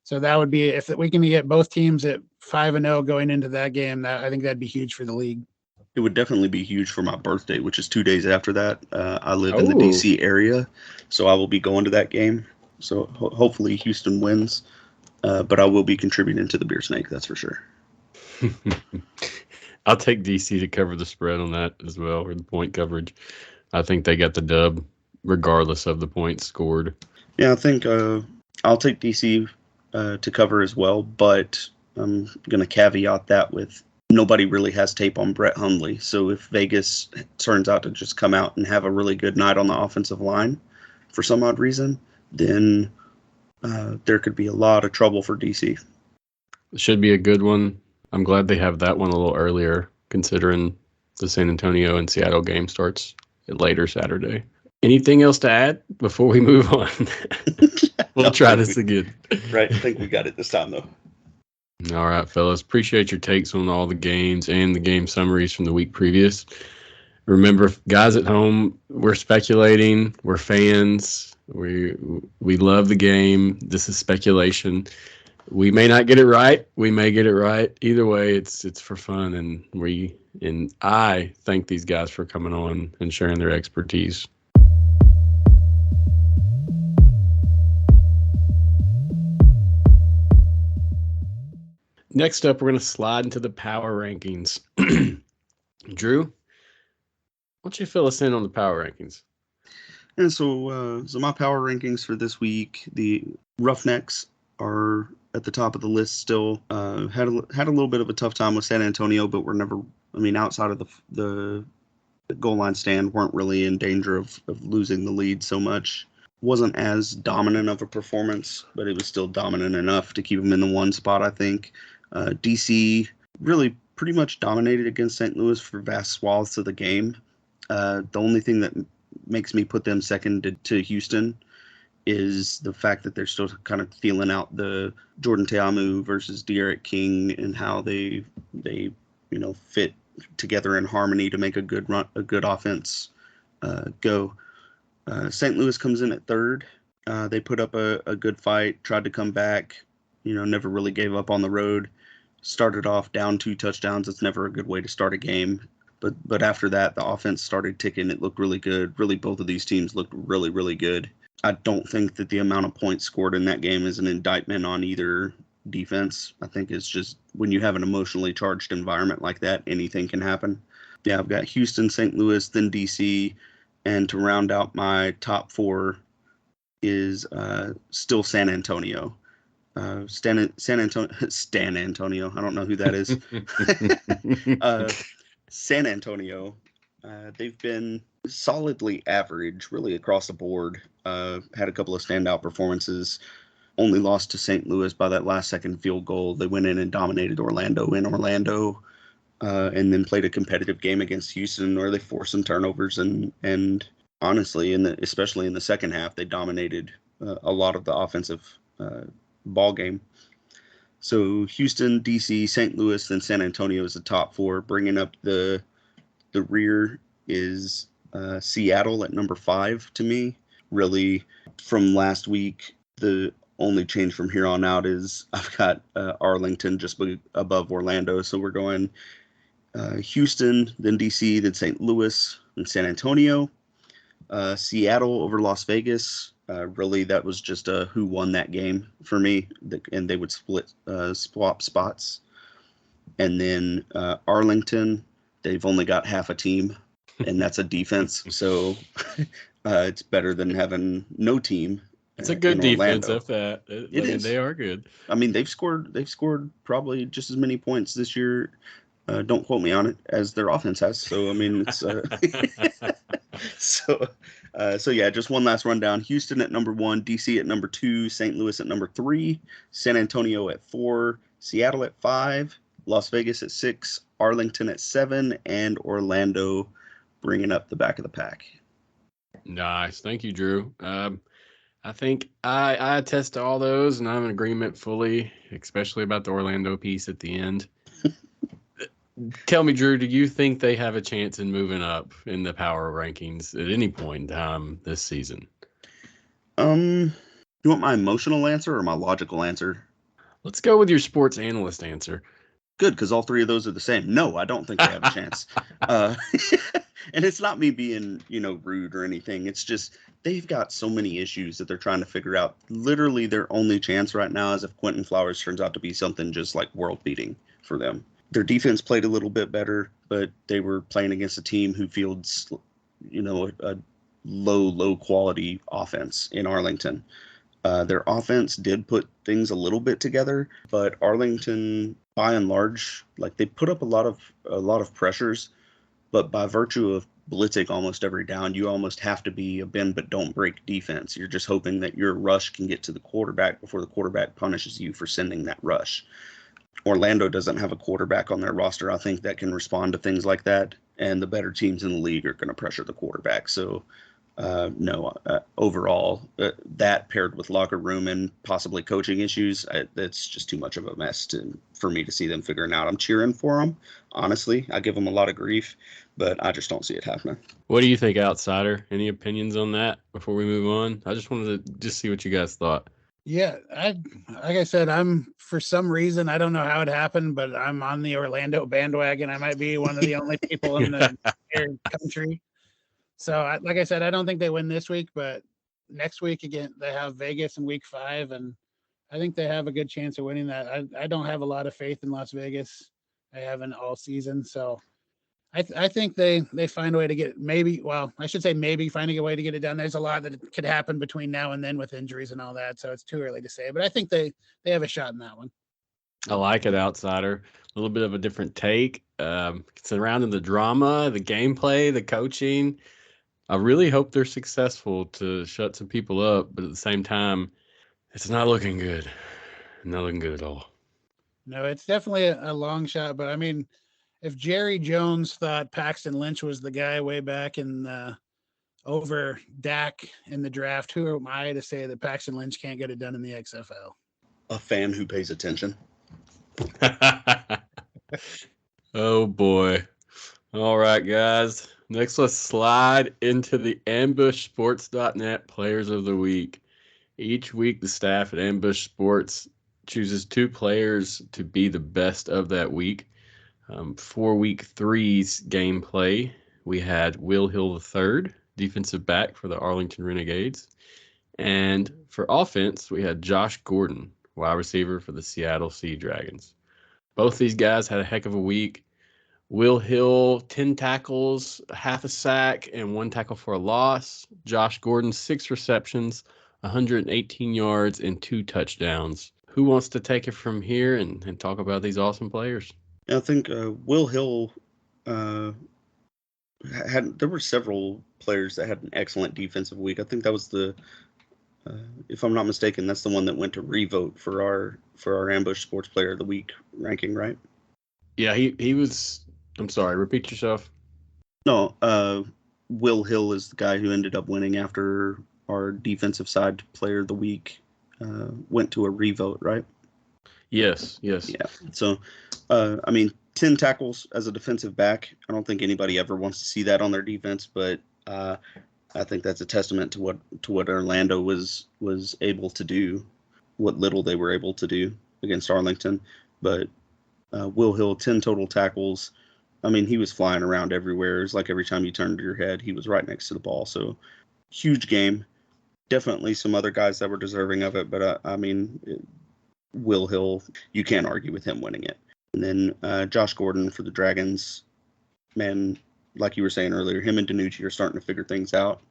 So that would be, if we can get both teams at 5-0 going into that game, I think that'd be huge for the league. It would definitely be huge for my birthday, which is 2 days after that. I live in the DC area, so I will be going to that game. So hopefully Houston wins, but I will be contributing to the Beer Snake, that's for sure. I'll take DC to cover the spread on that as well, or the point coverage. I think they got the dub regardless of the points scored. Yeah, I think I'll take DC to cover as well, but I'm going to caveat that with nobody really has tape on Brett Hundley. So if Vegas turns out to just come out and have a really good night on the offensive line for some odd reason, then there could be a lot of trouble for DC. It should be a good one. I'm glad they have that one a little earlier, considering the San Antonio and Seattle game starts later Saturday. Anything else to add before we move on? We'll try this again. Right. I think we got it this time, though. All right, fellas. Appreciate your takes on all the games and the game summaries from the week previous. Remember, guys at home, we're speculating. We're fans. We love the game. This is speculation. We may not get it right. We may get it right. Either way, it's for fun, and I thank these guys for coming on and sharing their expertise. Next up, we're going to slide into the power rankings. Drew, why don't you fill us in on the power rankings? And so my power rankings for this week, the Roughnecks are at the top of the list still. Had a little bit of a tough time with San Antonio, but we're never, outside of the goal line stand, weren't really in danger of losing the lead so much. Wasn't as dominant of a performance, but it was still dominant enough to keep them in the one spot, I think. DC really pretty much dominated against St. Louis for vast swaths of the game. The only thing that makes me put them second to Houston is the fact that they're still kind of feeling out the Jordan Teamu versus De'Aaron King and how they fit together in harmony to make a good offense go. St. Louis comes in at third. They put up a good fight, tried to come back, never really gave up on the road. Started off down 2 touchdowns. It's never a good way to start a game. But after that, the offense started ticking. It looked really good. Really, both of these teams looked really, really good. I don't think that the amount of points scored in that game is an indictment on either defense. I think it's just when you have an emotionally charged environment like that, anything can happen. Yeah, I've got Houston, St. Louis, then DC. And to round out my top 4 is still San Antonio. Stan Antonio. I don't know who that is. San Antonio. They've been solidly average, really across the board. Had a couple of standout performances. Only lost to St. Louis by that last-second field goal. They went in and dominated Orlando in Orlando, and then played a competitive game against Houston where they forced some turnovers. And honestly, especially in the second half, they dominated a lot of the offensive ball game. So Houston, DC, St. Louis, then San Antonio is the top 4. Bringing up the rear is Seattle at number 5 to me. Really, from last week, the only change from here on out is I've got Arlington just above Orlando. So we're going Houston, then DC, then St. Louis, and San Antonio. Seattle over Las Vegas. Really, that was just who won that game for me, and they would swap spots. And then Arlington, they've only got half a team, and that's a defense. So it's better than having no team. It's a good defense, if that. It is. They are good. They've scored probably just as many points this year. Don't quote me on it, as their offense has. So it's so yeah. Just one last rundown: Houston at number 1, DC at number 2, St. Louis at number 3, San Antonio at 4, Seattle at 5, Las Vegas at 6, Arlington at 7, and Orlando bringing up the back of the pack. Nice, thank you, Drew. I think I attest to all those, and I'm in agreement fully, especially about the Orlando piece at the end. Tell me, Drew, do you think they have a chance in moving up in the power rankings at any point in time this season? You want my emotional answer or my logical answer? Let's go with your sports analyst answer. Good, because all three of those are the same. No, I don't think they have a chance. And it's not me being, rude or anything. It's just they've got so many issues that they're trying to figure out. Literally, their only chance right now is if Quinton Flowers turns out to be something just like world beating for them. Their defense played a little bit better, but they were playing against a team who fields, a low quality offense in Arlington. Their offense did put things a little bit together, but Arlington, by and large, they put up a lot of pressures, but by virtue of blitzing almost every down, you almost have to be a bend but don't break defense. You're just hoping that your rush can get to the quarterback before the quarterback punishes you for sending that rush. Orlando doesn't have a quarterback on their roster, I think, that can respond to things like that, and the better teams in the league are going to pressure the quarterback. So overall, that paired with locker room and possibly coaching issues, that's just too much of a mess for me to see them figuring out. I'm cheering for them. Honestly, I give them a lot of grief, but I just don't see it happening. What do you think, Outsider? Any opinions on that before we move on? I just wanted to just see what you guys thought. Yeah, like I said, for some reason, I don't know how it happened, but I'm on the Orlando bandwagon. I might be one of the only people in the entire country. So, like I said, I don't think they win this week, but next week, again, they have Vegas in week 5, and I think they have a good chance of winning that. I don't have a lot of faith in Las Vegas. I haven't all season. So I think they find a way to get maybe finding a way to get it done. There's a lot that could happen between now and then with injuries and all that. So it's too early to say, but I think they have a shot in that one. I like it, Outsider. A little bit of a different take. Surrounding the drama, the gameplay, the coaching. I really hope they're successful to shut some people up, but at the same time, it's not looking good. Not looking good at all. No, it's definitely a long shot, but I mean, if Jerry Jones thought Paxton Lynch was the guy way back in over Dak in the draft, who am I to say that Paxton Lynch can't get it done in the XFL? A fan who pays attention. Oh, boy. All right, guys. Next, let's slide into the ambushsports.net Players of the Week. Each week, the staff at Ambush Sports chooses 2 players to be the best of that week. For week 3's gameplay, we had Will Hill III, defensive back for the Arlington Renegades. And for offense, we had Josh Gordon, wide receiver for the Seattle Sea Dragons. Both these guys had a heck of a week. Will Hill, 10 tackles, half a sack, and 1 tackle for a loss. Josh Gordon, 6 receptions, 118 yards, and 2 touchdowns. Who wants to take it from here and talk about these awesome players? I think Will Hill there were several players that had an excellent defensive week. I think that was if I'm not mistaken, that's the one that went to revote for our Ambush Sports Player of the Week ranking, right? Yeah, he was. I'm sorry, repeat yourself. No, Will Hill is the guy who ended up winning after our defensive side Player of the Week went to a revote, right? Yes. Yeah. So, 10 tackles as a defensive back. I don't think anybody ever wants to see that on their defense, but I think that's a testament to what Orlando was able to do, what little they were able to do against Arlington. But Will Hill, 10 total tackles. He was flying around everywhere. It was like every time you turned your head, he was right next to the ball. So, huge game. Definitely some other guys that were deserving of it, but Will Hill, you can't argue with him winning it. And then Josh Gordon for the Dragons, man, like you were saying earlier, him and DiNucci are starting to figure things out.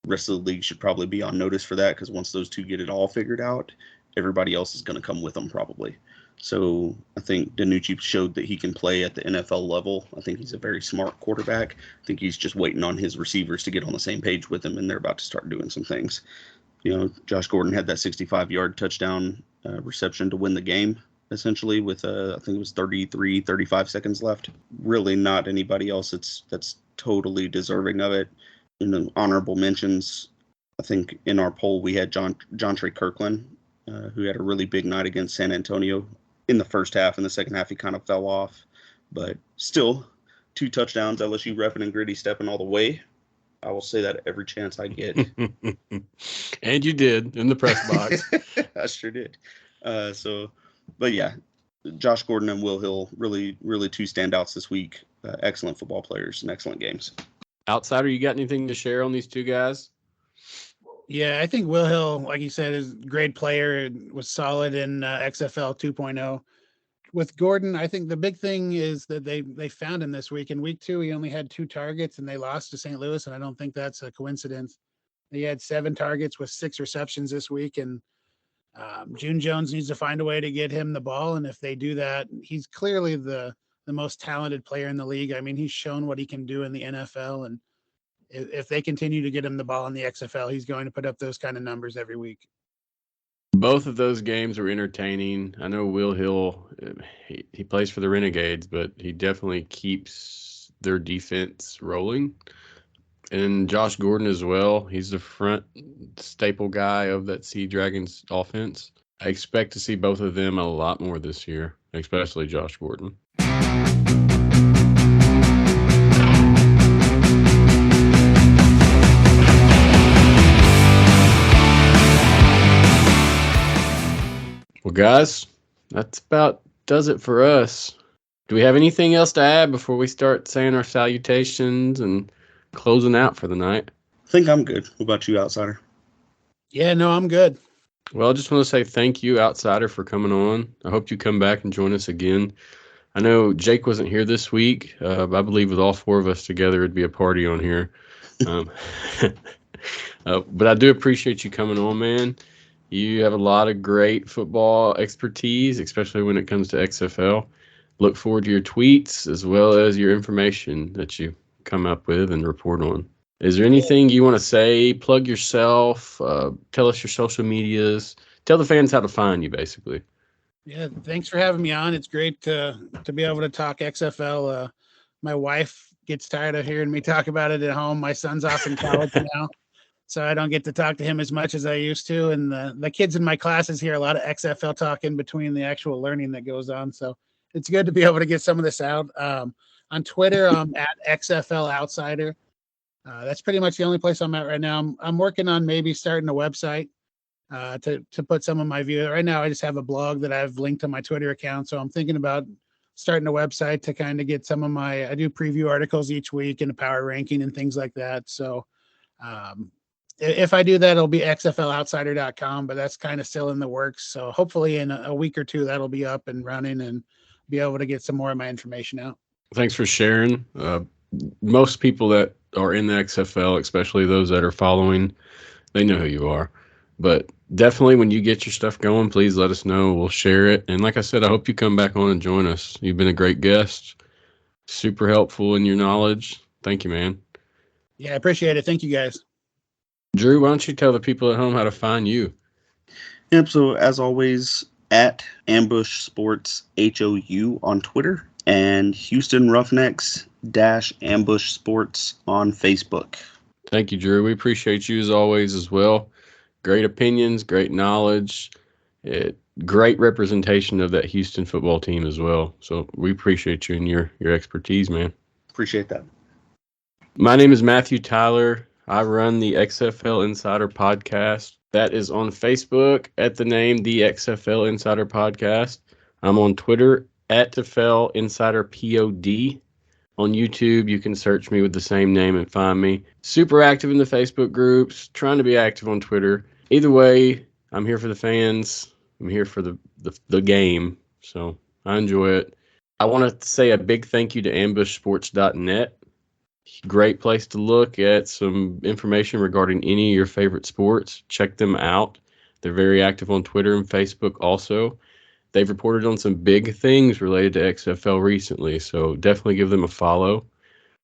The rest of the league should probably be on notice for that, because once those two get it all figured out, everybody else is going to come with them probably. So I think DiNucci showed that he can play at the NFL level. I think he's a very smart quarterback. I think he's just waiting on his receivers to get on the same page with him, and they're about to start doing some things. Josh Gordon had that 65-yard touchdown reception to win the game, essentially, with I think it was 35 seconds left. Really not anybody else that's totally deserving of it. Honorable mentions, I think in our poll we had Jontre Kirkland, who had a really big night against San Antonio in the first half. In the second half, he kind of fell off. But still, 2 touchdowns, LSU repping and gritty, stepping all the way. I will say that every chance I get. And you did in the press box. I sure did. But yeah, Josh Gordon and Will Hill, really, really two standouts this week. Excellent football players and excellent games. Outsider, you got anything to share on these two guys? Yeah, I think Will Hill, like you said, is a great player. Was solid in XFL 2.0. With Gordon, I think the big thing is that they found him this week. In week 2, he only had 2 targets, and they lost to St. Louis, and I don't think that's a coincidence. He had 7 targets with 6 receptions this week, and June Jones needs to find a way to get him the ball, and if they do that, he's clearly the most talented player in the league. I mean, he's shown what he can do in the NFL, and if they continue to get him the ball in the XFL, he's going to put up those kind of numbers every week. Both of those games were entertaining. I know Will Hill, he plays for the Renegades, but he definitely keeps their defense rolling. And Josh Gordon as well. He's the front staple guy of that Sea Dragons offense. I expect to see both of them a lot more this year, especially Josh Gordon. Well, guys, that's about does it for us. Do we have anything else to add before we start saying our salutations and closing out for the night? I think I'm good. What about you, Outsider? Yeah, no, I'm good. Well, I just want to say thank you, Outsider, for coming on. I hope you come back and join us again. I know Jake wasn't here this week. I believe with all 4 of us together, it'd be a party on here. But I do appreciate you coming on, man. You have a lot of great football expertise, especially when it comes to XFL. Look forward to your tweets as well as your information that you come up with and report on. Is there anything you want to say? Plug yourself. Tell us your social medias. Tell the fans how to find you, basically. Yeah, thanks for having me on. It's great to be able to talk XFL. My wife gets tired of hearing me talk about it at home. My son's off in college now, so I don't get to talk to him as much as I used to. And the kids in my classes hear a lot of XFL talk in between the actual learning that goes on. So it's good to be able to get some of this out. On Twitter, I'm at XFL Outsider. That's pretty much the only place I'm at right now. I'm working on maybe starting a website to put some of my views. Right now, I just have a blog that I've linked to my Twitter account. So I'm thinking about starting a website to kind of get some of I do preview articles each week and a power ranking and things like that. So if I do that, it'll be xfloutsider.com, but that's kind of still in the works. So hopefully in a week or 2, that'll be up and running and be able to get some more of my information out. Thanks for sharing. Most people that are in the XFL, especially those that are following, they know who you are. But definitely when you get your stuff going, please let us know. We'll share it. And like I said, I hope you come back on and join us. You've been a great guest, super helpful in your knowledge. Thank you, man. Yeah, I appreciate it. Thank you, guys. Drew, why don't you tell the people at home how to find you? Yep, so as always, at Ambush Sports HOU on Twitter and Houston Roughnecks Ambush Sports on Facebook. Thank you, Drew. We appreciate you as always as well. Great opinions, great knowledge, great representation of that Houston football team as well. So we appreciate you and your expertise, man. Appreciate that. My name is Matthew Tyler. I run the XFL Insider Podcast. That is on Facebook at the name The XFL Insider Podcast. I'm on Twitter at XFL Insider POD. On YouTube, you can search me with the same name and find me. Super active in the Facebook groups, trying to be active on Twitter. Either way, I'm here for the fans. I'm here for the game. So I enjoy it. I want to say a big thank you to ambushsports.net. Great place to look at some information regarding any of your favorite sports. Check them out. They're very active on Twitter and Facebook also. They've reported on some big things related to XFL recently, so definitely give them a follow.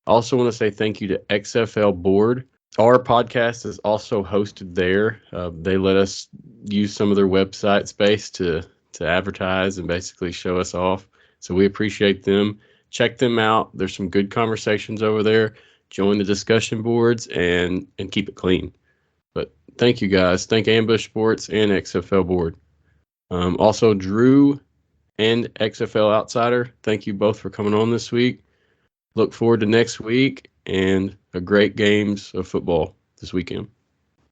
Also want to say thank you to XFL Board. Our podcast is also hosted there. They let us use some of their website space to advertise and basically show us off. So we appreciate them. Check them out. There's some good conversations over there. Join the discussion boards and keep it clean. But thank you guys. Thank Ambush Sports and XFL Board. Also, Drew and XFL Outsider, thank you both for coming on this week. Look forward to next week and a great games of football this weekend.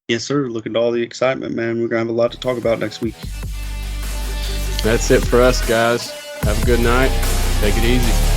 Yes, sir. Looking to all the excitement, man. We're going to have a lot to talk about next week. That's it for us, guys. Have a good night. Take it easy.